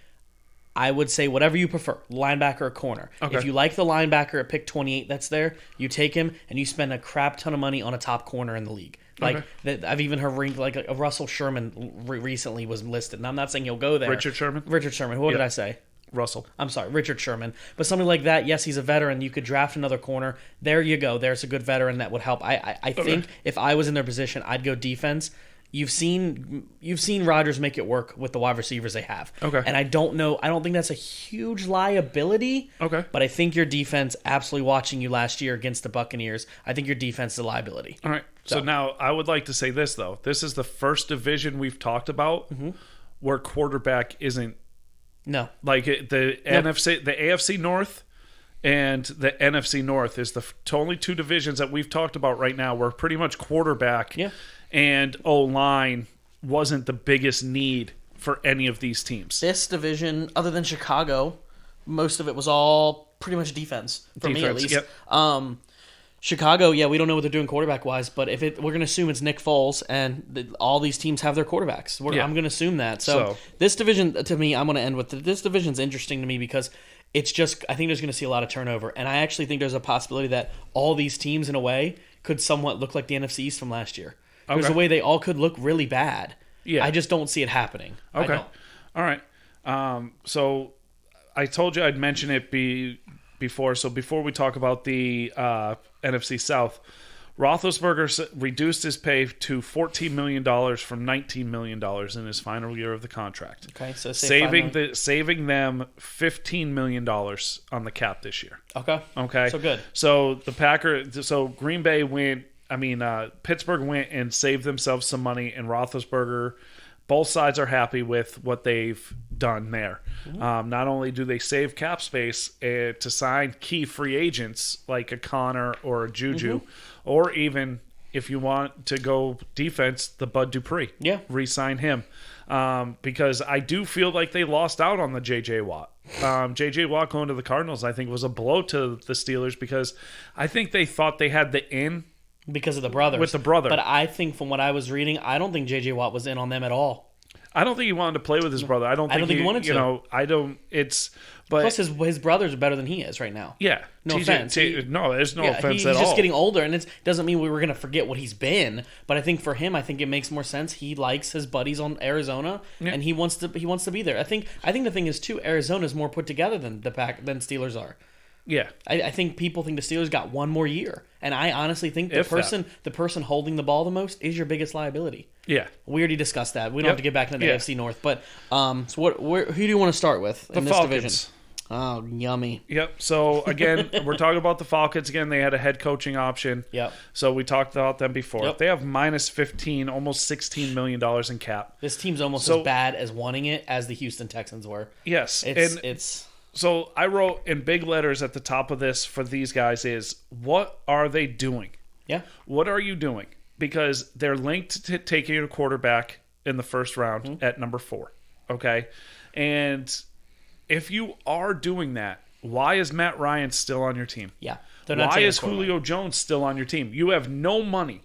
I would say whatever you prefer, linebacker or corner. Okay. If you like the linebacker at pick 28 that's there, you take him and you spend a crap ton of money on a top corner in the league. Like I've even heard like a Russell Sherman recently was listed, and I'm not saying he'll go there. Richard Sherman. What did I say? Russell. I'm sorry, Richard Sherman. But something like that, yes, he's a veteran. You could draft another corner. There you go. There's a good veteran that would help. I think if I was in their position, I'd go defense. You've seen Rodgers make it work with the wide receivers they have. Okay. And I don't think that's a huge liability. Okay. But I think your defense, absolutely watching you last year against the Buccaneers, I think your defense is a liability. All right. So now I would like to say this, though. This is the first division we've talked about where quarterback isn't. No. Like the AFC North and the NFC North is the only two divisions that we've talked about right now where pretty much quarterback and O-line wasn't the biggest need for any of these teams. This division, other than Chicago, most of it was all pretty much defense, for me at least. Yep. Chicago, yeah, we don't know what they're doing quarterback-wise, but we're going to assume it's Nick Foles, and all these teams have their quarterbacks. I'm going to assume that. So this division, to me, I'm going to end with this division's interesting to me because it's just, I think there's going to see a lot of turnover, and I actually think there's a possibility that all these teams, in a way, could somewhat look like the NFC East from last year. There's a way they all could look really bad. Yeah. I just don't see it happening. Okay. All right. So I told you I'd mention it before. So before we talk about the NFC South, Roethlisberger reduced his pay to $14 million from $19 million in his final year of the contract. Okay, so saving them $15 million on the cap this year. Okay. So good. So Green Bay Pittsburgh went and saved themselves some money, and Roethlisberger, both sides are happy with what they've done there. Mm-hmm. Not only do they save cap space to sign key free agents like a Connor or a Juju, or even if you want to go defense, the Bud Dupree. Yeah. Re-sign him. Because I do feel like they lost out on the J.J. Watt. J.J. Watt going to the Cardinals, I think, was a blow to the Steelers because I think they thought they had the in. Because of the brothers. With the brother. But I think from what I was reading, I don't think J.J. Watt was in on them at all. I don't think he wanted to play with his brother. I don't think he wanted to. But plus, his brothers are better than he is right now. Yeah. No offense. There's no offense at all. He's just getting older, and it doesn't mean we were going to forget what he's been. But I think for him, I think it makes more sense. He likes his buddies on Arizona, and he wants to be there. I think the thing is too, Arizona's more put together than Steelers are. Yeah, I think people think the Steelers got one more year, and I honestly think the person holding the ball the most is your biggest liability. Yeah, we already discussed that. We don't have to get back into the AFC North, but so who do you want to start with in this Falcons. division? Oh, yummy. Yep. So again, we're talking about the Falcons again. They had a head coaching option. Yep. So we talked about them before. Yep. They have minus 15, almost $16 million in cap. This team's almost as bad as wanting it as the Houston Texans were. Yes, it's. So I wrote in big letters at the top of this for these guys is, what are they doing? Yeah. What are you doing? Because they're linked to taking a quarterback in the first round at number 4. Okay? And if you are doing that, why is Matt Ryan still on your team? Yeah. Why is Julio Jones still on your team? You have no money.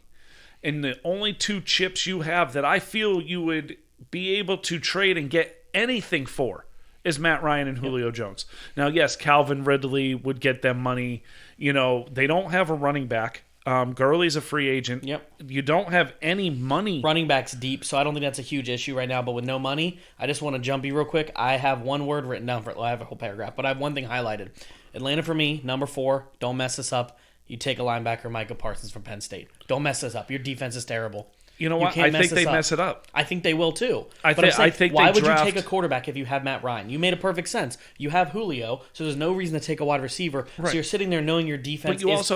And the only 2 chips you have that I feel you would be able to trade and get anything for is Matt Ryan and Julio Jones. Now, yes, Calvin Ridley would get them money. You know, they don't have a running back. Gurley's a free agent. Yep. You don't have any money. Running back's deep, so I don't think that's a huge issue right now. But with no money, I just want to jump you real quick. I have one word written down I have a whole paragraph, but I have one thing highlighted. Atlanta for me, number 4. Don't mess this up. You take a linebacker, Micah Parsons from Penn State. Don't mess this up. Your defense is terrible. You know what? I think they mess it up. I think they will too. I think why would you take a quarterback if you have Matt Ryan? You made a perfect sense. You have Julio, so there's no reason to take a wide receiver. Right. So you're sitting there knowing your defense is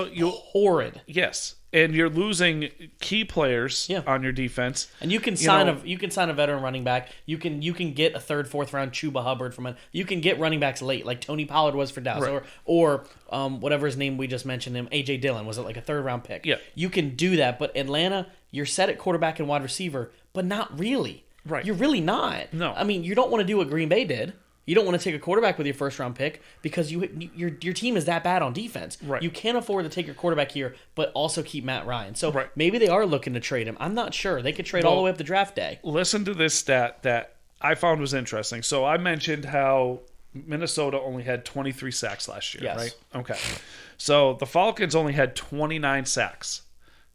horrid. Yes. And you're losing key players on your defense. And you can sign a veteran running back. You can get a 3rd, 4th round Chuba Hubbard you can get running backs late, like Tony Pollard was for Dallas, right. or whatever his name we just mentioned him, A.J. Dillon, was it like a 3rd round pick? Yeah. You can do that, but Atlanta, you're set at quarterback and wide receiver, but not really. Right. You're really not. No. I mean, you don't want to do what Green Bay did. You don't want to take a quarterback with your 1st round pick because your team is that bad on defense. Right. You can't afford to take your quarterback here, but also keep Matt Ryan. So maybe they are looking to trade him. I'm not sure. They could trade all the way up to draft day. Listen to this stat that I found was interesting. So I mentioned how Minnesota only had 23 sacks last year, right? Okay. So the Falcons only had 29 sacks.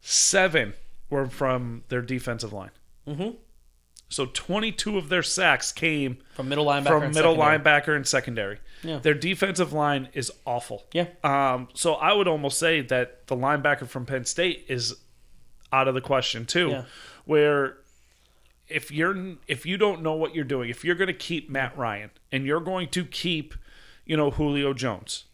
7 were from their defensive line. Mm-hmm. So 22 of their sacks came from middle linebacker and secondary. Yeah. Their defensive line is awful. Yeah. So I would almost say that the linebacker from Penn State is out of the question too. Yeah. Where if you don't know what you're doing, if you're going to keep Matt Ryan and you're going to keep, Julio Jones,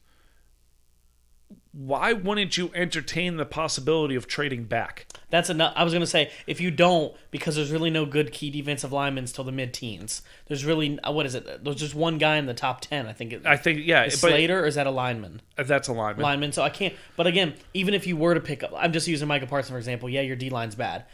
why wouldn't you entertain the possibility of trading back? That's enough. I was going to say, if you don't, because there's really no good key defensive linemen till the mid-teens. There's really, what is it? There's just one guy in the top 10, I think. Is Slater, or is that a lineman? That's a lineman. Lineman, so I can't. But again, even if you were to pick up, I'm just using Micah Parsons for example. Yeah, your D-line's bad.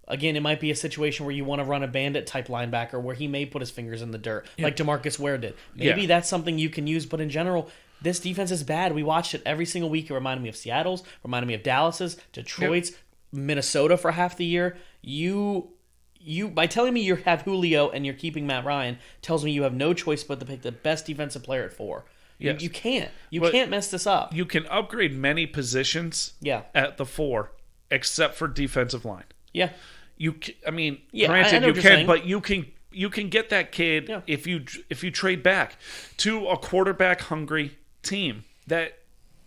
Again, it might be a situation where you want to run a bandit-type linebacker where he may put his fingers in the dirt, like DeMarcus Ware did. Maybe that's something you can use, but in general, this defense is bad. We watched it every single week. It reminded me of Seattle's, reminded me of Dallas's, Detroit's, Minnesota for half the year. You by telling me you have Julio and you're keeping Matt Ryan tells me you have no choice but to pick the best defensive player at 4. Yes. You can't. You can't mess this up. You can upgrade many positions at the 4, except for defensive line. Yeah. Granted, I you can, but you can get that kid if you trade back to a quarterback hungry team that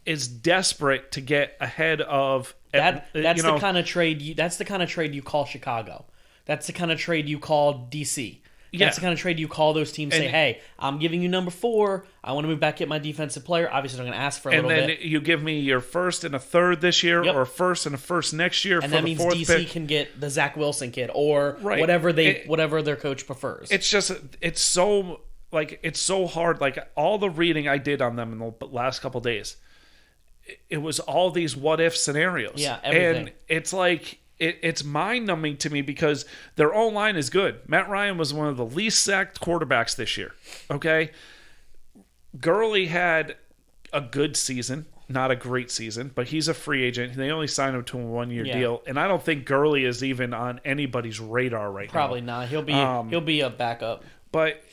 is desperate to get ahead of that. That's the kind of trade. That's the kind of trade you call Chicago. That's the kind of trade you call DC. That's the kind of trade you call those teams. Say, hey, I'm giving you number 4. I want to move back, get my defensive player. Obviously, I'm going to ask for a little bit. And then you give me your first and a third this year, or a first and a first next year. And for that the means fourth DC pick. can get the Zach Wilson kid or whatever their coach prefers. It's just it's so hard. Like all the reading I did on them in the last couple of days, it was all these what if scenarios. Yeah, everything. And it's like. It's mind-numbing to me because their O-line is good. Matt Ryan was one of the least sacked quarterbacks this year. Okay? Gurley had a good season, not a great season, but he's a free agent. They only signed him to a 1-year deal, and I don't think Gurley is even on anybody's radar right Probably now. not. He'll be a backup. But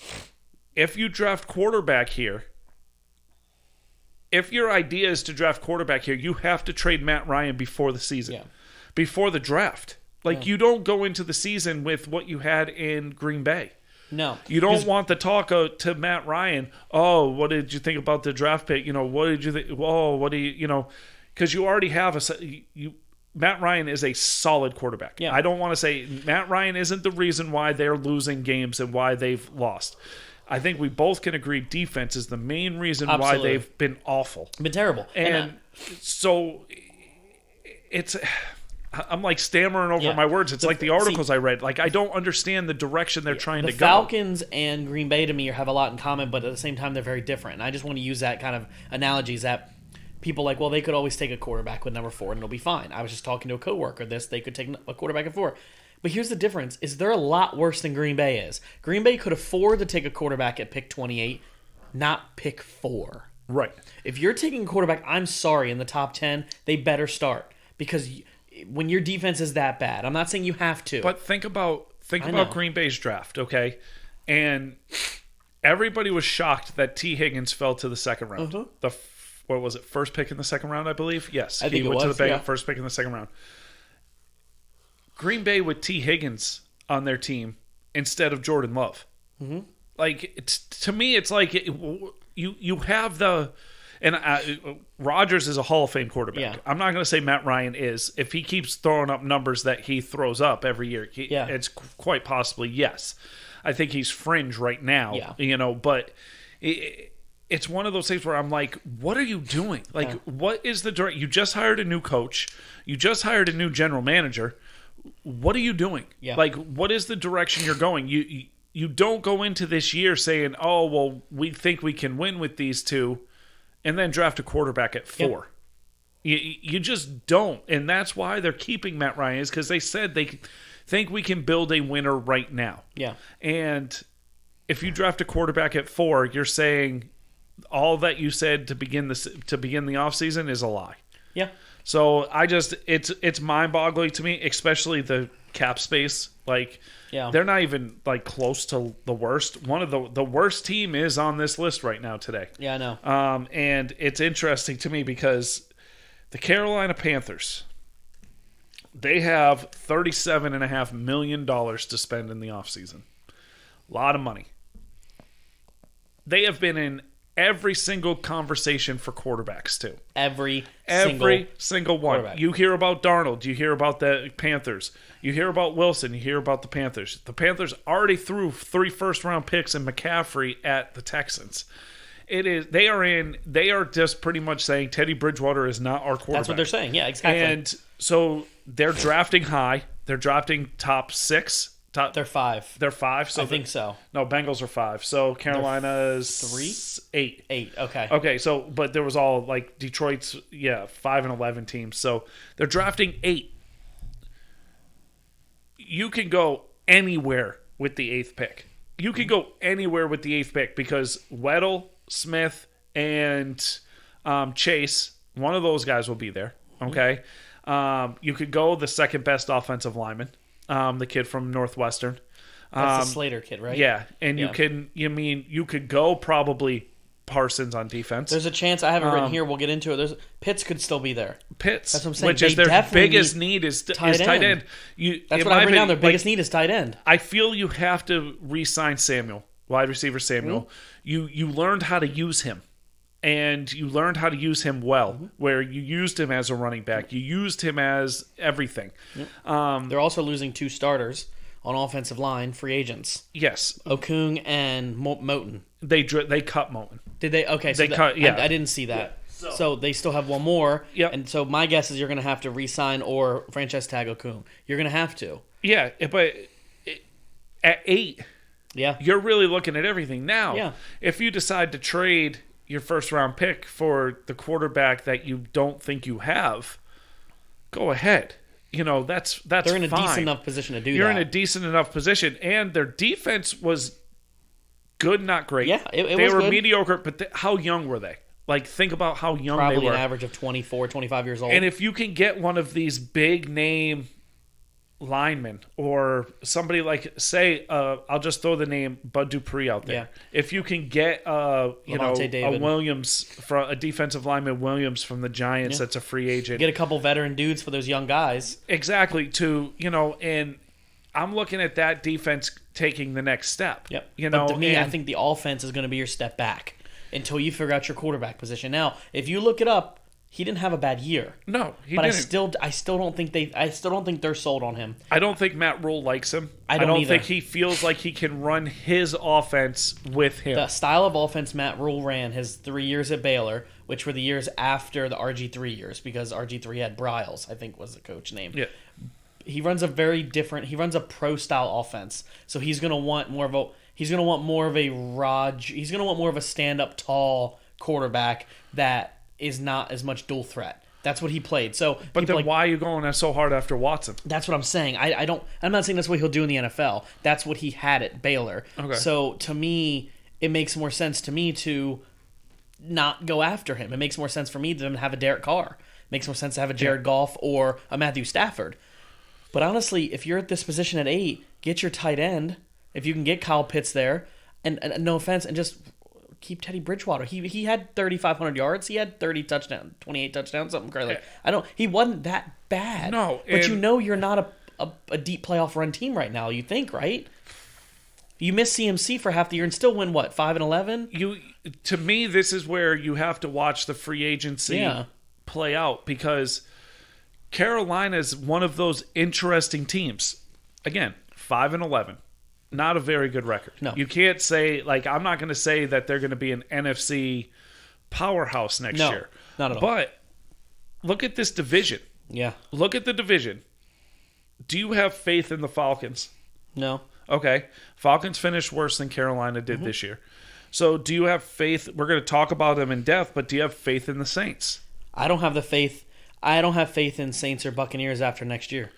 if you draft quarterback here, if your idea is to draft quarterback here, you have to trade Matt Ryan before the season. Yeah. Before the draft. You don't go into the season with what you had in Green Bay. No. You don't want the talk to Matt Ryan, oh, what did you think about the draft pick? What did you think? Oh, what do you, because you already have Matt Ryan is a solid quarterback. Yeah. I don't want to say Matt Ryan isn't the reason why they're losing games and why they've lost. I think we both can agree defense is the main reason why they've been awful. Been terrible. And so it's... I'm like stammering over my words. It's like the articles I read. Like I don't understand the direction they're trying to go. The Falcons and Green Bay to me have a lot in common, but at the same time they're very different. And I just want to use that kind of analogies that people like, well, they could always take a quarterback with number 4 and it'll be fine. I was just talking to a coworker they could take a quarterback at 4. But here's the difference: is they're a lot worse than Green Bay is. Green Bay could afford to take a quarterback at pick 28, not pick 4. Right. If you're taking a quarterback, I'm sorry, in the top 10, they better start because. When your defense is that bad, I'm not saying you have to. But think about Green Bay's draft, okay? And everybody was shocked that T. Higgins fell to the second round. What was it? First pick in the second round, I believe. Yes, I think he went it was, to the Bengals, first pick in the second round. Green Bay with T. Higgins on their team instead of Jordan Love. Mm-hmm. Like to me, it's like you have the. And Rodgers is a Hall of Fame quarterback. Yeah. I'm not going to say Matt Ryan is. If he keeps throwing up numbers that he throws up every year, it's quite possibly yes. I think he's fringe right now. Yeah. But it's one of those things where I'm like, what are you doing? Like, what is the direct? You just hired a new coach. You just hired a new general manager. What are you doing? Yeah. Like, what is the direction you're going? You don't go into this year saying, oh, well, we think we can win with these two. And then draft a quarterback at 4. You just don't. And that's why they're keeping Matt Ryan, is because they said they think we can build a winner right now. Yeah. And if you draft a quarterback at 4, you're saying all that you said to begin the offseason is a lie. Yeah. So it's mind-boggling to me, especially the cap space. Like, they're not even like close to the worst. One of the worst team is on this list right now today. Yeah, I know. And it's interesting to me because the Carolina Panthers, they have $37.5 million to spend in the offseason. A lot of money. They have been in every single conversation for quarterbacks too. Every single one. You hear about Darnold. You hear about the Panthers. You hear about Wilson. You hear about the Panthers. The Panthers already threw 3 first-round picks and McCaffrey at the Texans. They are just pretty much saying Teddy Bridgewater is not our quarterback. That's what they're saying. Yeah, exactly. And so they're drafting high. They're drafting top 6. They're 5. They're 5. So I think so. No, Bengals are 5. So Carolina's 3? 8. 8. Okay. Okay. So, but there was all like Detroit's 5 and 11 teams. So they're drafting 8. You can go anywhere with the 8th pick. You can go anywhere with the 8th pick because Weddle, Smith, and Chase, one of those guys will be there. Okay. You could go the second best offensive lineman, the kid from Northwestern. That's the Slater kid, right? Yeah, and you could go probably Parsons on defense. There's a chance, I have it written here, we'll get into it. Pitts could still be there. Pitts, that's what I'm saying. Which is their biggest need is tight end. That's what I wrote down. Their biggest need is tight end. I feel you have to re-sign Samuel, wide receiver Samuel. You learned how to use him. And you learned how to use him well, where you used him as a running back. You used him as everything. They're also losing 2 starters on offensive line, free agents. Yes. Okung and Moten. They cut Moten. Did they? Okay. So cut, I didn't see that. Yeah. So they still have one more. Yep. And so my guess is you're going to have to re-sign or franchise tag Okung. You're going to have to. Yeah, but at 8, you're really looking at everything. Now, if you decide to trade your first-round pick for the quarterback that you don't think you have, go ahead. That's They're in a fine. decent enough position to do You're that. in a decent enough position, and their defense was good, not great. Yeah, it they was were good. Mediocre, but how young were they? Like, think about how young Probably they were. An average of 24, 25 years old. And if you can get one of these big-name linemen or somebody like, say, I'll just throw the name Bud Dupree out there. Yeah. If you can get a Williams, a defensive lineman Williams from the Giants, that's a free agent. Get a couple veteran dudes for those young guys. Exactly. And I'm looking at that defense taking the next step. Yep. But to me, I think the offense is going to be your step back until you figure out your quarterback position. Now, if you look it up, he didn't have a bad year. No, he didn't. I still don't think they're sold on him. I don't think Matt Rule likes him. I don't think he feels like he can run his offense with him. The style of offense Matt Rule ran his 3 years at Baylor, which were the years after the RG3 years, because RG3 had Bryles, I think was the coach name. Yeah. He runs a pro style offense. So he's going to want more of a stand up tall quarterback that is not as much dual threat. That's what he played. But then why are you going so hard after Watson? That's what I'm saying. I'm not saying that's what he'll do in the NFL. That's what he had at Baylor. Okay. So to me, it makes more sense to me to not go after him. It makes more sense for me to have a Derek Carr. It makes more sense to have a Jared Goff or a Matthew Stafford. But honestly, if you're at this position at 8, get your tight end. If you can get Kyle Pitts there, and no offense, and just keep Teddy Bridgewater. He had 3,500 yards. He had 30 touchdowns, 28 touchdowns, something crazy. He wasn't that bad. No, but you're not a deep playoff run team right now. You think, right? You miss CMC for half the year and still win 5-11. To me, this is where you have to watch the free agency play out, because Carolina is one of those interesting teams. Again, 5-11. Not a very good record. No. You can't say, I'm not going to say that they're going to be an NFC powerhouse next year. Not at all. But look at this division. Yeah. Look at the division. Do you have faith in the Falcons? No. Okay. Falcons finished worse than Carolina did this year. So do you have faith? We're going to talk about them in depth, but do you have faith in the Saints? I don't have faith in Saints or Buccaneers after next year.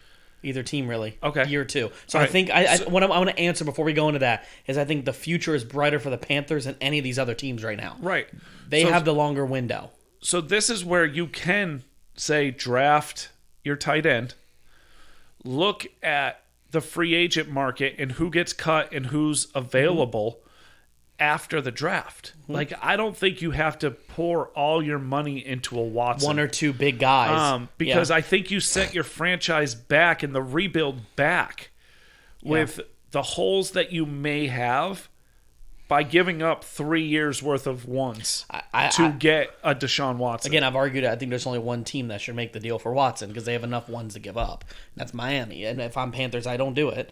Either team, really. Okay. Year 2. So All I think what I want to answer before we go into that is I think the future is brighter for the Panthers than any of these other teams right now. Right. They have the longer window. So this is where you can say draft your tight end, look at the free agent market and who gets cut and who's available after the draft. I don't think you have to pour all your money into a Watson. One or two big guys. Because I think you set your franchise back and the rebuild back with the holes that you may have by giving up 3 years worth of ones to get a Deshaun Watson. Again, I've argued I think there's only one team that should make the deal for Watson because they have enough ones to give up. That's Miami. And if I'm Panthers, I don't do it.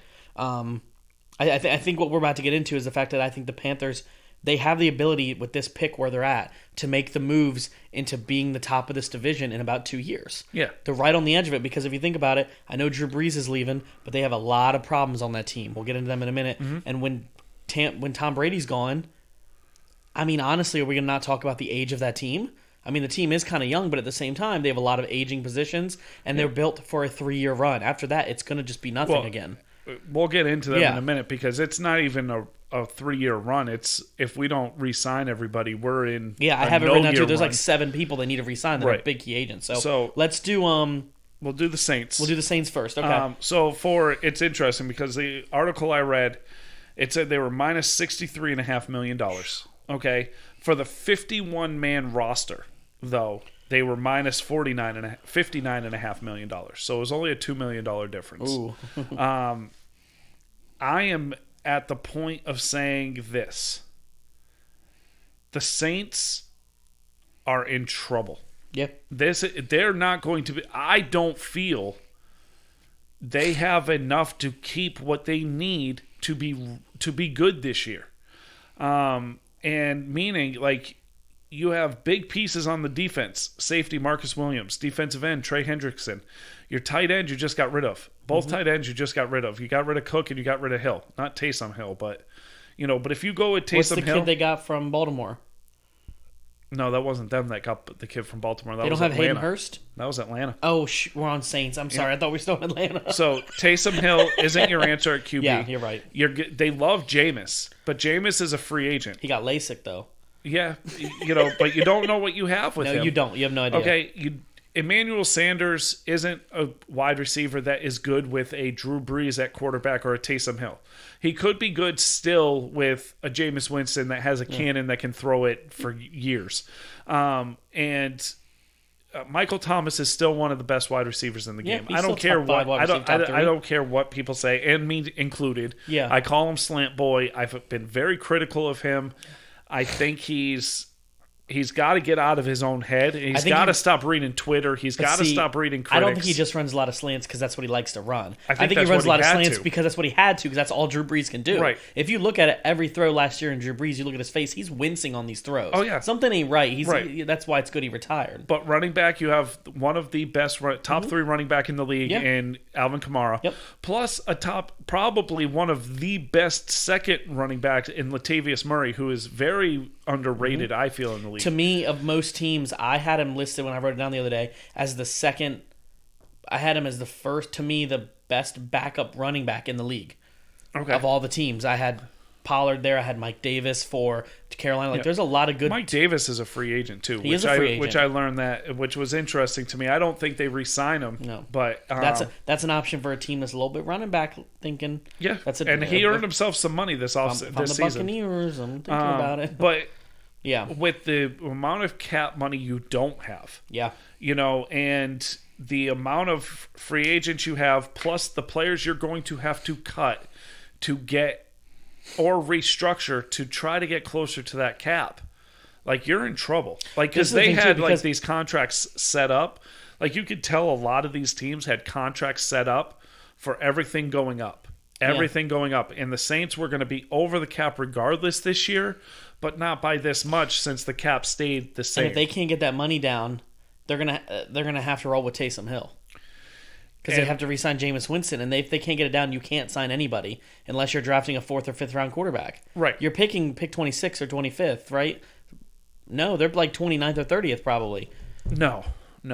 I think what we're about to get into is the fact that I think the Panthers, they have the ability with this pick where they're at to make the moves into being the top of this division in about 2 years. Yeah. They're right on the edge of it because if you think about it, I know Drew Brees is leaving, but they have a lot of problems on that team. We'll get into them in a minute. Mm-hmm. And when Tom Brady's gone, I mean, honestly, are we going to not talk about the age of that team? I mean, the team is kind of young, but at the same time, they have a lot of aging positions, and they're built for a 3-year run. After that, it's going to just be nothing again. We'll get into them in a minute because it's not even a 3-year run. It's if we don't re-sign everybody, we're in. Yeah, I have it written down too. There's like 7 people that need to re-sign that are big key agents. So let's do we'll do the Saints. We'll do the Saints first. Okay. It's interesting because the article I read, it said they were minus $63.5 million. Okay. For the 51-man roster, though, they were minus $59.5 million. So it was only a $2 million difference. Ooh. I am at the point of saying this. The Saints are in trouble. Yep. They're not going to be. I don't feel they have enough to keep what they need to be good this year. And meaning, like, you have big pieces on the defense. Safety, Marcus Williams. Defensive end, Trey Hendrickson. Your tight end, you just got rid of. Both tight ends, you just got rid of. You got rid of Cook and you got rid of Hill. Not Taysom Hill, but if you go with Taysom Hill. What's the kid they got from Baltimore? No, that wasn't them that got the kid from Baltimore. That they don't was have Atlanta. Hayden Hurst? That was Atlanta. Oh, we're on Saints. I'm sorry. I thought we were still in Atlanta. So Taysom Hill isn't your answer at QB. Yeah, you're right. They love Jameis, but Jameis is a free agent. He got LASIK, though. Yeah, but you don't know what you have with him. No, you don't. You have no idea. Okay, Emmanuel Sanders isn't a wide receiver that is good with a Drew Brees at quarterback or a Taysom Hill. He could be good still with a Jameis Winston that has a cannon that can throw it for years. And Michael Thomas is still one of the best wide receivers in the game. I don't care what I don't care what people say, and me included. Yeah. I call him Slant Boy. I've been very critical of him. I think he's got to get out of his own head. He's got to stop reading Twitter. He's got to stop reading critics. I don't think he just runs a lot of slants because that's what he likes to run. I think he runs a lot of slants because that's what he had to, because that's all Drew Brees can do. Right. If you look at it, every throw last year in Drew Brees, you look at his face, he's wincing on these throws. Oh, yeah. Something ain't right. That's why it's good he retired. But running back, you have one of the best top 3 running back in the league in Alvin Kamara. Yep. Plus probably one of the best second running backs in Latavius Murray, who is very underrated, I feel, in the league. To me, of most teams, I had him listed when I wrote it down the other day as the second. I had him as the first, to me, the best backup running back in the league. Okay. Of all the teams, I had Pollard there. I had Mike Davis for Carolina. There's a lot of good. Mike Davis is a free agent too. He is a free agent, which I learned which was interesting to me. I don't think they re-sign him. No, but that's an option for a team that's a little bit running back thinking. Yeah, and he earned himself some money this season. The Buccaneers, I'm thinking about it. But yeah, with the amount of cap money you don't have, and the amount of free agents you have, plus the players you're going to have to cut to get or restructure to try to get closer to that cap, like, you're in trouble. Like, because they had these contracts set up. Like, you could tell a lot of these teams had contracts set up for everything going up. Going up. And the Saints were going to be over the cap regardless this year, but not by this much since the cap stayed the same. And if they can't get that money down, they're gonna have to roll with Taysom Hill. Because they have to re-sign Jameis Winston, and if they can't get it down, you can't sign anybody unless you're drafting a 4th or 5th round quarterback. Right. You're picking pick 26 or 25th, right? No, they're like 29th or 30th probably. No. They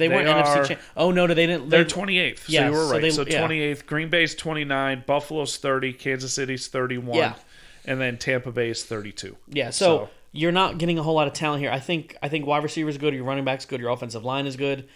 weren't NFC champ. Oh no, they didn't. They're 28th. So you were right. So 28th. Green Bay's 29. Buffalo's 30. Kansas City's 31. Yeah. And then Tampa Bay's 32. Yeah. So you're not getting a whole lot of talent here. I think wide receivers are good. Your running back's good. Your offensive line is good.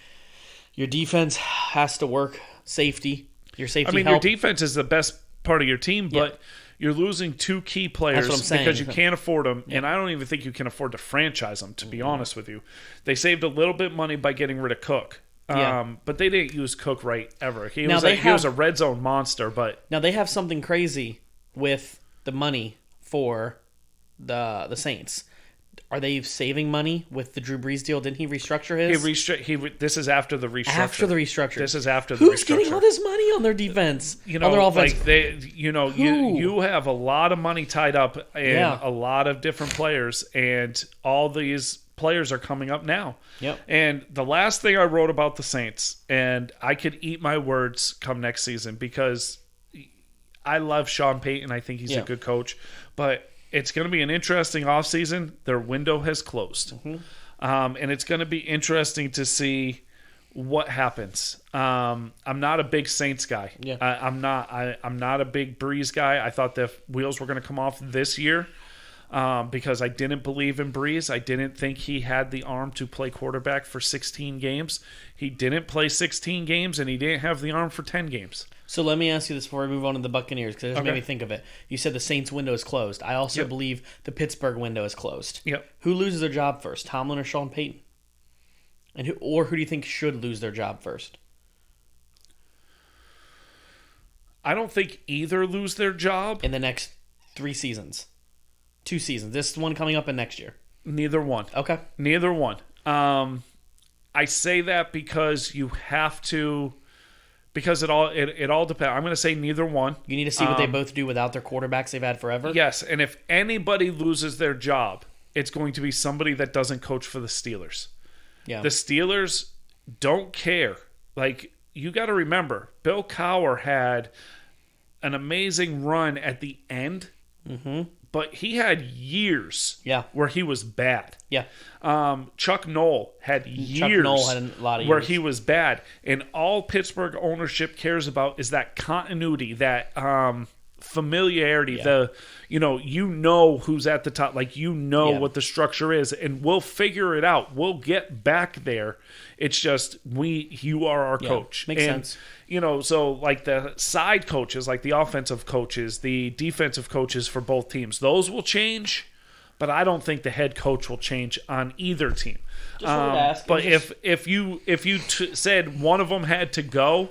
Your defense has to work. Safety. Your safety. Your defense is the best part of your team, but you're losing 2 key players because you can't afford them, and I don't even think you can afford to franchise them, to be honest with you. They saved a little bit of money by getting rid of Cook, but they didn't use Cook right ever. He was a red zone monster. But now they have something crazy with the money for the Saints. Are they saving money with the Drew Brees deal? Didn't he restructure his? This is after the restructure. After the restructure. This is after the restructure. Who's getting all this money on their defense? On their offense? You have a lot of money tied up in a lot of different players, and all these players are coming up now. Yep. And the last thing I wrote about the Saints, and I could eat my words come next season because I love Sean Payton. I think he's a good coach, but it's going to be an interesting offseason. Their window has closed. And it's going to be interesting to see what happens. I'm not a big Saints guy. Yeah. I'm not a big Breeze guy. I thought the wheels were going to come off this year because I didn't believe in Breeze. I didn't think he had the arm to play quarterback for 16 games. He didn't play 16 games, and he didn't have the arm for 10 games. So let me ask you this before we move on to the Buccaneers, because it just made me think of it. You said the Saints window is closed. I also believe the Pittsburgh window is closed. Yep. Who loses their job first, Tomlin or Sean Payton? And who do you think should lose their job first? I don't think either lose their job. In the next 3 seasons. 2 seasons. This one coming up in next year. Neither one. Okay. Neither one. I say that because you have to... Because it all depends. I'm going to say neither one. You need to see what they both do without their quarterbacks they've had forever. Yes, and if anybody loses their job, it's going to be somebody that doesn't coach for the Steelers. Yeah. The Steelers don't care. Like, you got to remember, Bill Cowher had an amazing run at the end, but he had years where he was bad. Yeah. Chuck Noll had years had a lot of where years. he was bad. And all Pittsburgh ownership cares about is that continuity, that familiarity, you know who's at the top, like what the structure is, and we'll figure it out. We'll get back there. It's just you are our coach. Makes sense. So like the side coaches, like the offensive coaches, the defensive coaches for both teams, those will change, but I don't think the head coach will change on either team. Just wanted to ask. But if you said one of them had to go,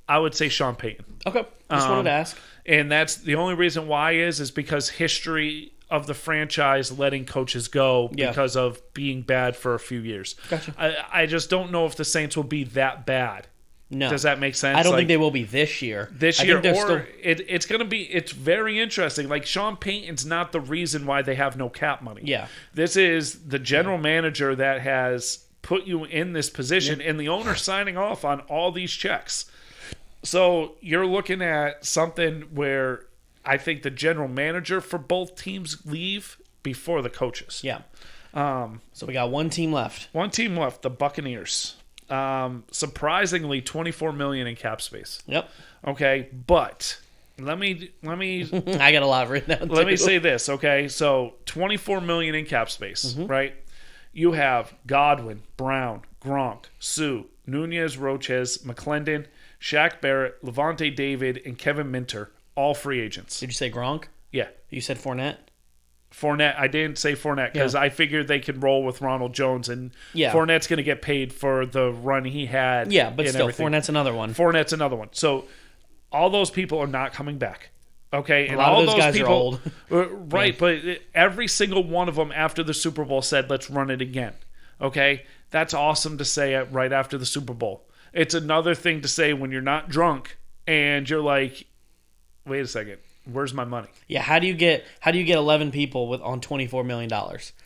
I would say Sean Payton. Okay, just wanted to ask. And that's the only reason why is because history of the franchise letting coaches go because of being bad for a few years. Gotcha. I just don't know if the Saints will be that bad. No. Does that make sense? I don't think they will be this year. It's going to be. It's very interesting. Like, Sean Payton's not the reason why they have no cap money. Yeah. This is the general manager that has put you in this position, and the owner signing off on all these checks. So you're looking at something where I think the general manager for both teams leave before the coaches. Yeah. So we got one team left. One team left, the Buccaneers. Surprisingly, $24 million in cap space. Yep. Okay, but let me. I got a lot written down. Let me say this. Okay, so $24 million in cap space, right? You have Godwin, Brown, Gronk, Sue, Nunez, Roches, McClendon, Shaq Barrett, Levante David, and Kevin Minter, all free agents. Did you say Gronk? Yeah. You said Fournette? Fournette. I didn't say Fournette because I figured they could roll with Ronald Jones, and Fournette's going to get paid for the run he had. Yeah, but still, everything. Fournette's another one. So all those people are not coming back. Okay, and all those guys are old. Right, but every single one of them after the Super Bowl said, let's run it again. Okay, that's awesome to say it right after the Super Bowl. It's another thing to say when you're not drunk and you're like, wait a second. Where's my money? Yeah, how do you get 11 people on $24 million?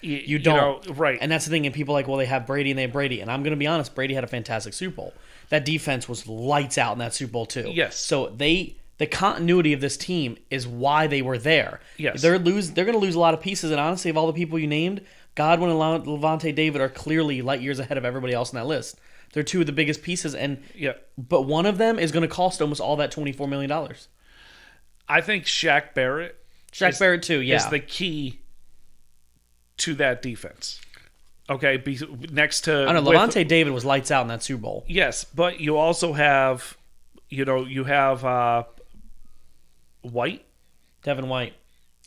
You don't. Right. And that's the thing, and people are like, well, they have Brady and they have Brady. And I'm going to be honest, Brady had a fantastic Super Bowl. That defense was lights out in that Super Bowl too. Yes. So the continuity of this team is why they were there. Yes. They're going to lose a lot of pieces, and honestly, of all the people you named, Godwin and Levante David are clearly light years ahead of everybody else on that list. They're two of the biggest pieces, but one of them is going to cost almost all that $24 million. I think Shaq Barrett too, is the key to that defense. Okay, next to... I don't know, Levante David was lights out in that Super Bowl. Yes, but you also have, White. Devin White.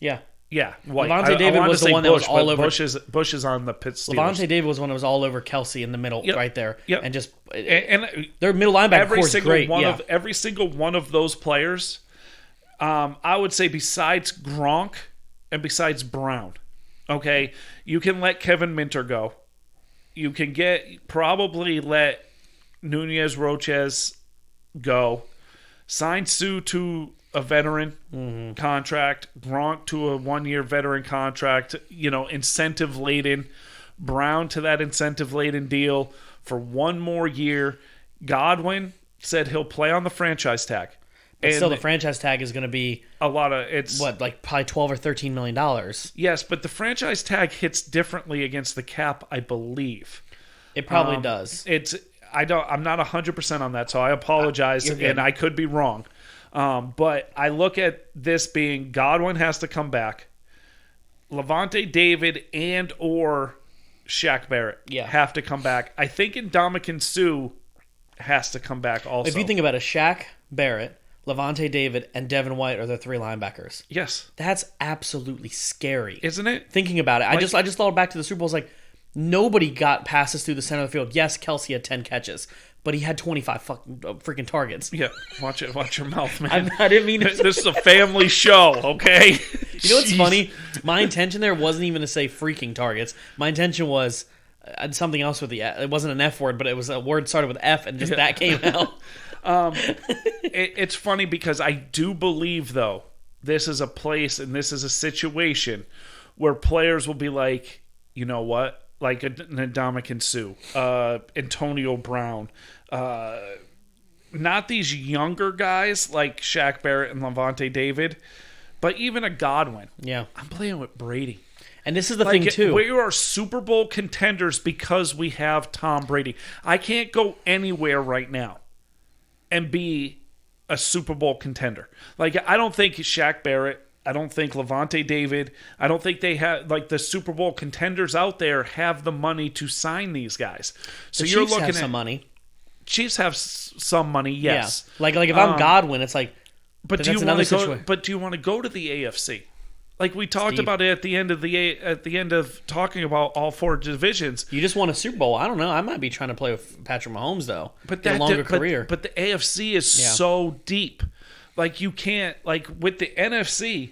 Yeah. Yeah, White. Levante David was the one that was all over... Bush is on the Steelers. Levante David was one that was all over Kelsey in the middle right there. Yep. And just... And their middle linebacker core is great. Every single one of those players... I would say besides Gronk and besides Brown, okay, you can let Kevin Minter go. You can probably let Nunez Roches go. Sign Sue to a veteran contract. Gronk to a 1-year veteran contract. Incentive laden. Brown to that incentive laden deal for 1 more year. Godwin said he'll play on the franchise tag. But still, the franchise tag is going to be a lot of probably $12 or $13 million. Yes, but the franchise tag hits differently against the cap, I believe. It probably does. I'm not 100% on that, so I apologize, and I could be wrong. But I look at this being Godwin has to come back. Levante David and or Shaq Barrett have to come back. I think Ndamukong Suh has to come back also. If you think about it, Shaq Barrett, Levante David, and Devin White are the three linebackers. Yes. That's absolutely scary. Isn't it? Thinking about it. I just thought back to the Super Bowl. I was like, nobody got passes through the center of the field. Yes, Kelsey had 10 catches, but he had 25 freaking targets. Yeah, watch your mouth, man. I didn't mean to. This is a family show, okay? You know what's funny? My intention there wasn't even to say freaking targets. My intention was something else with the F. It wasn't an F word, but it was a word started with F, and just that came out. It's funny because I do believe, though, this is a place and this is a situation where players will be like, you know what? Like Ndamukong Suh, Antonio Brown, not these younger guys like Shaq Barrett and Levante David, but even a Godwin. Yeah. I'm playing with Brady. And this is the thing, too. We are Super Bowl contenders because we have Tom Brady. I can't go anywhere right now and be a Super Bowl contender. Like, I don't think Shaq Barrett, I don't think Levante David, I don't think they have, like, the Super Bowl contenders out there have the money to sign these guys. So the you're Chiefs looking have at some money. Chiefs have some money, yes. Yeah. Like if I'm Godwin, it's like, but do you want to go? But do you want to go to the AFC? Like we talked about it at the end of talking about all four divisions. You just won a Super Bowl. I don't know. I might be trying to play with Patrick Mahomes though. But a longer career. But the AFC is so deep. Like you can't with the NFC.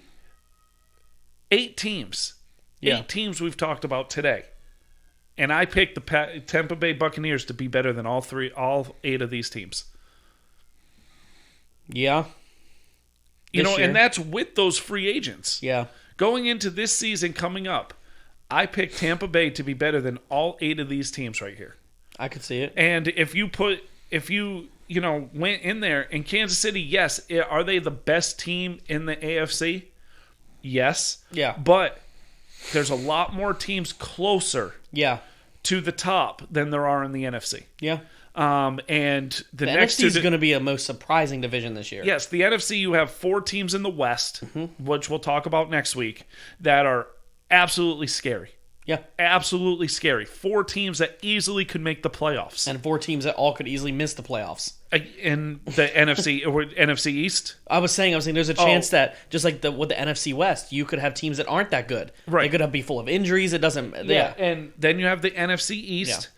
8 teams. Yeah. 8 teams we've talked about today. And I picked the Tampa Bay Buccaneers to be better than all 8 of these teams. Yeah. And that's with those free agents. Yeah. Going into this season coming up, I picked Tampa Bay to be better than all 8 of these teams right here. I could see it. And if you went in there, in Kansas City, yes, are they the best team in the AFC? Yes. Yeah. But there's a lot more teams closer to the top than there are in the NFC. Yeah. And the next NFC is going to be a most surprising division this year. Yes, the NFC, you have 4 teams in the West, which we'll talk about next week, that are absolutely scary. Yeah. Absolutely scary. 4 teams that easily could make the playoffs. And 4 teams that all could easily miss the playoffs. In the NFC or NFC East? I was saying there's a chance that, just like with the NFC West, you could have teams that aren't that good. Right. They could be full of injuries. It doesn't... Yeah. And then you have the NFC East. Yeah.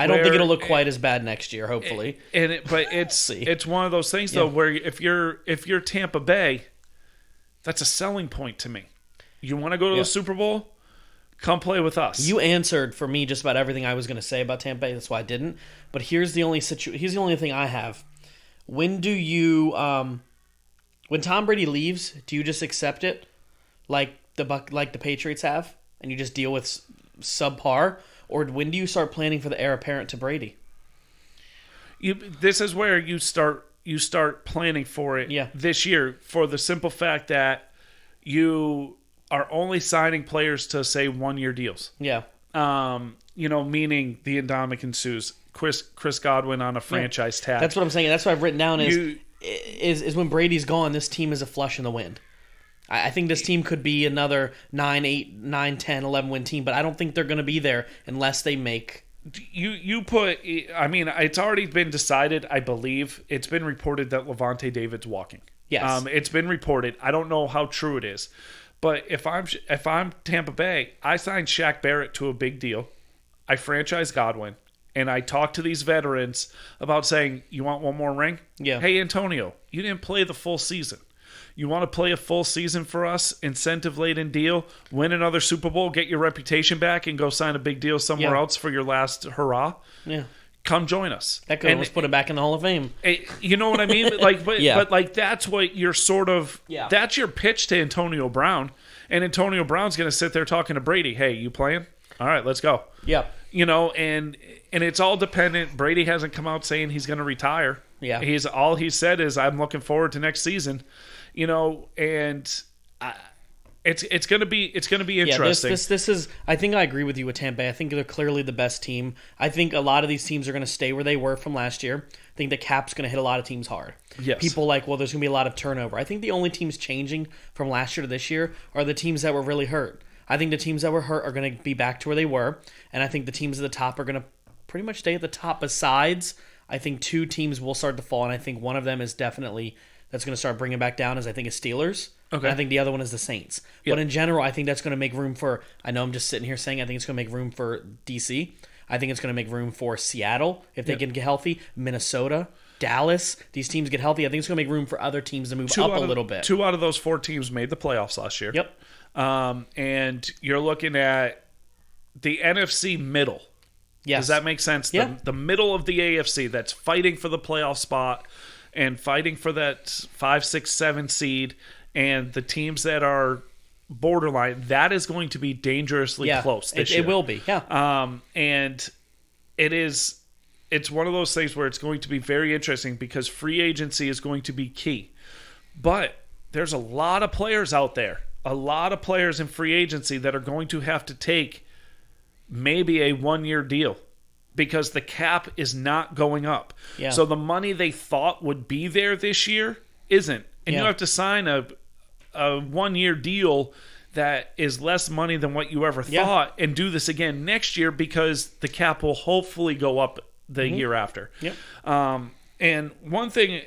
I don't think it'll look quite as bad next year, hopefully. But it's one of those things, though, where if you're Tampa Bay, that's a selling point to me. You want to go to the Super Bowl? Come play with us. You answered for me just about everything I was going to say about Tampa Bay. That's why I didn't. But here's the only thing I have. When do you when Tom Brady leaves, do you just accept it like the Patriots have, and you just deal with subpar, or when do you start planning for the heir apparent to Brady? This is where you start planning for it this year, for the simple fact that you are only signing players to, say, 1-year deals. Yeah. Meaning the Ndamukong Suhs, Chris Godwin on a franchise tag. That's what I'm saying. That's what I've written down is when Brady's gone, this team is a flush in the wind. I think this team could be another 9, 8, 9, 10, 11 win team, but I don't think they're going to be there unless they make... it's already been decided, I believe. It's been reported that Levante David's walking. Yes. It's been reported. I don't know how true it is. But if I'm Tampa Bay, I sign Shaq Barrett to a big deal. I franchise Godwin, and I talk to these veterans about saying, "You want one more ring? Yeah. Hey, Antonio, you didn't play the full season. You want to play a full season for us? Incentive-laden deal. Win another Super Bowl, get your reputation back, and go sign a big deal somewhere else for your last hurrah. Yeah." Come join us. That could almost put him back in the Hall of Fame. You know what I mean? But that's what you're sort of. Yeah. That's your pitch to Antonio Brown, and Antonio Brown's going to sit there talking to Brady. Hey, you playing? All right, let's go. Yeah. And it's all dependent. Brady hasn't come out saying he's going to retire. Yeah. He said is I'm looking forward to next season. And It's gonna be interesting. Yeah, this is. I think I agree with you with Tampa Bay. I think they're clearly the best team. I think a lot of these teams are going to stay where they were from last year. I think the cap's going to hit a lot of teams hard. Yes. People there's going to be a lot of turnover. I think the only teams changing from last year to this year are the teams that were really hurt. I think the teams that were hurt are going to be back to where they were, and I think the teams at the top are going to pretty much stay at the top. Besides, I think 2 teams will start to fall, and I think one of them is definitely that's going to start bringing back down. Is I think is Steelers. Okay. And I think the other one is the Saints. Yep. But in general, I think that's going to make room for. I know I'm just sitting here saying I think it's going to make room for DC. I think it's going to make room for Seattle if they can get healthy. Minnesota, Dallas. These teams get healthy. I think it's going to make room for other teams to move up a little bit. 2 out of those 4 teams made the playoffs last year. Yep. And you're looking at the NFC middle. Yes. Does that make sense? Yeah. The middle of the AFC that's fighting for the playoff spot and fighting for that 5, 6, 7 seed. And the teams that are borderline, that is going to be dangerously close this year. It will be, yeah. And it's one of those things where it's going to be very interesting because free agency is going to be key. But there's a lot of players out there, a lot of players in free agency that are going to have to take maybe a 1-year deal because the cap is not going up. Yeah. So the money they thought would be there this year isn't. And you have to sign a 1-year deal that is less money than what you ever thought and do this again next year because the cap will hopefully go up the year after. Yep. And one thing,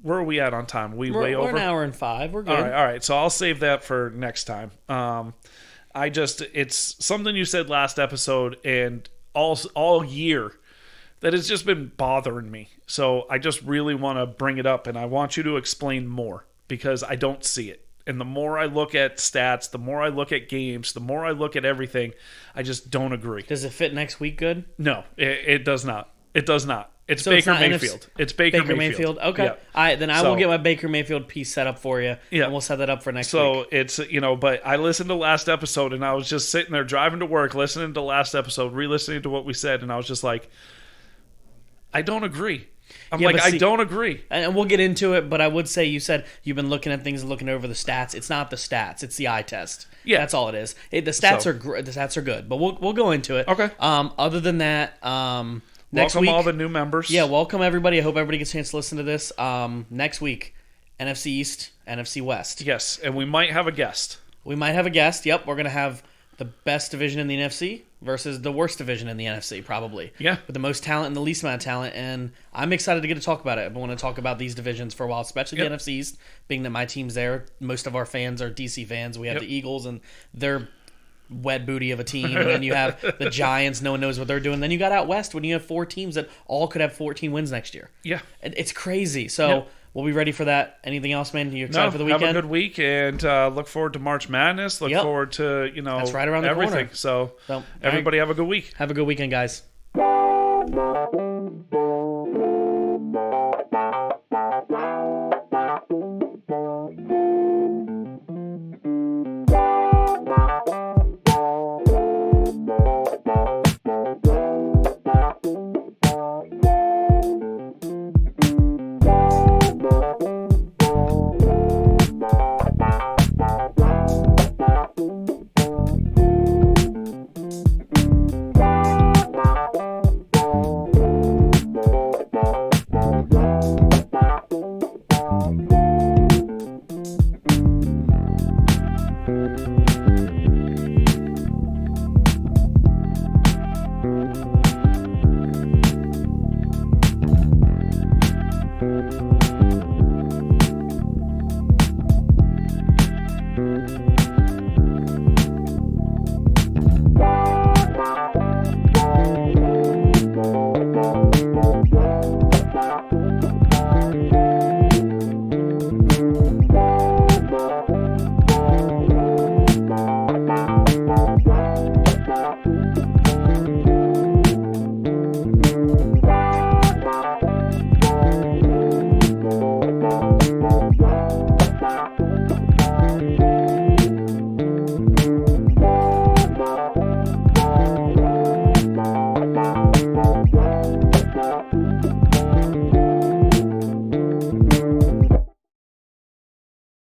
where are we at on time? We're way over? We're an hour and 5. We're good. All right. So I'll save that for next time. It's something you said last episode and all year that has just been bothering me. So I just really want to bring it up and I want you to explain more because I don't see it. And the more I look at stats, the more I look at games, the more I look at everything, I just don't agree. Does it fit next week good? No, it does not. It does not. It's so Baker it's Mayfield. It's Baker Mayfield. Okay. Yeah. All right, then I will get my Baker Mayfield piece set up for you, and we'll set that up for next week. So it's, but I listened to last episode, and I was just sitting there driving to work, listening to last episode, re-listening to what we said, and I was just like, I don't agree. I don't agree. And we'll get into it, but I would say you said you've been looking at things and looking over the stats. It's not the stats; it's the eye test. Yeah, that's all it is. The stats are good, but we'll go into it. Okay. Other than that, next welcome week, all the new members. Yeah, welcome everybody. I hope everybody gets a chance to listen to this. Next week, NFC East, NFC West. Yes, and we might have a guest. Yep, we're gonna have the best division in the NFC versus the worst division in the NFC, probably. Yeah. With the most talent and the least amount of talent, and I'm excited to get to talk about it. I want to talk about these divisions for a while, especially the NFC East, being that my team's there. Most of our fans are DC fans. We have the Eagles, and they're wet booty of a team. And then you have the Giants. No one knows what they're doing. Then you got out west when you have 4 teams that all could have 14 wins next year. Yeah. It's crazy. So we'll be ready for that. Anything else, man? You excited for the weekend? Have a good week, and look forward to March Madness. Look forward to, that's right around the everything. Corner. So everybody have a good week. Have a good weekend, guys.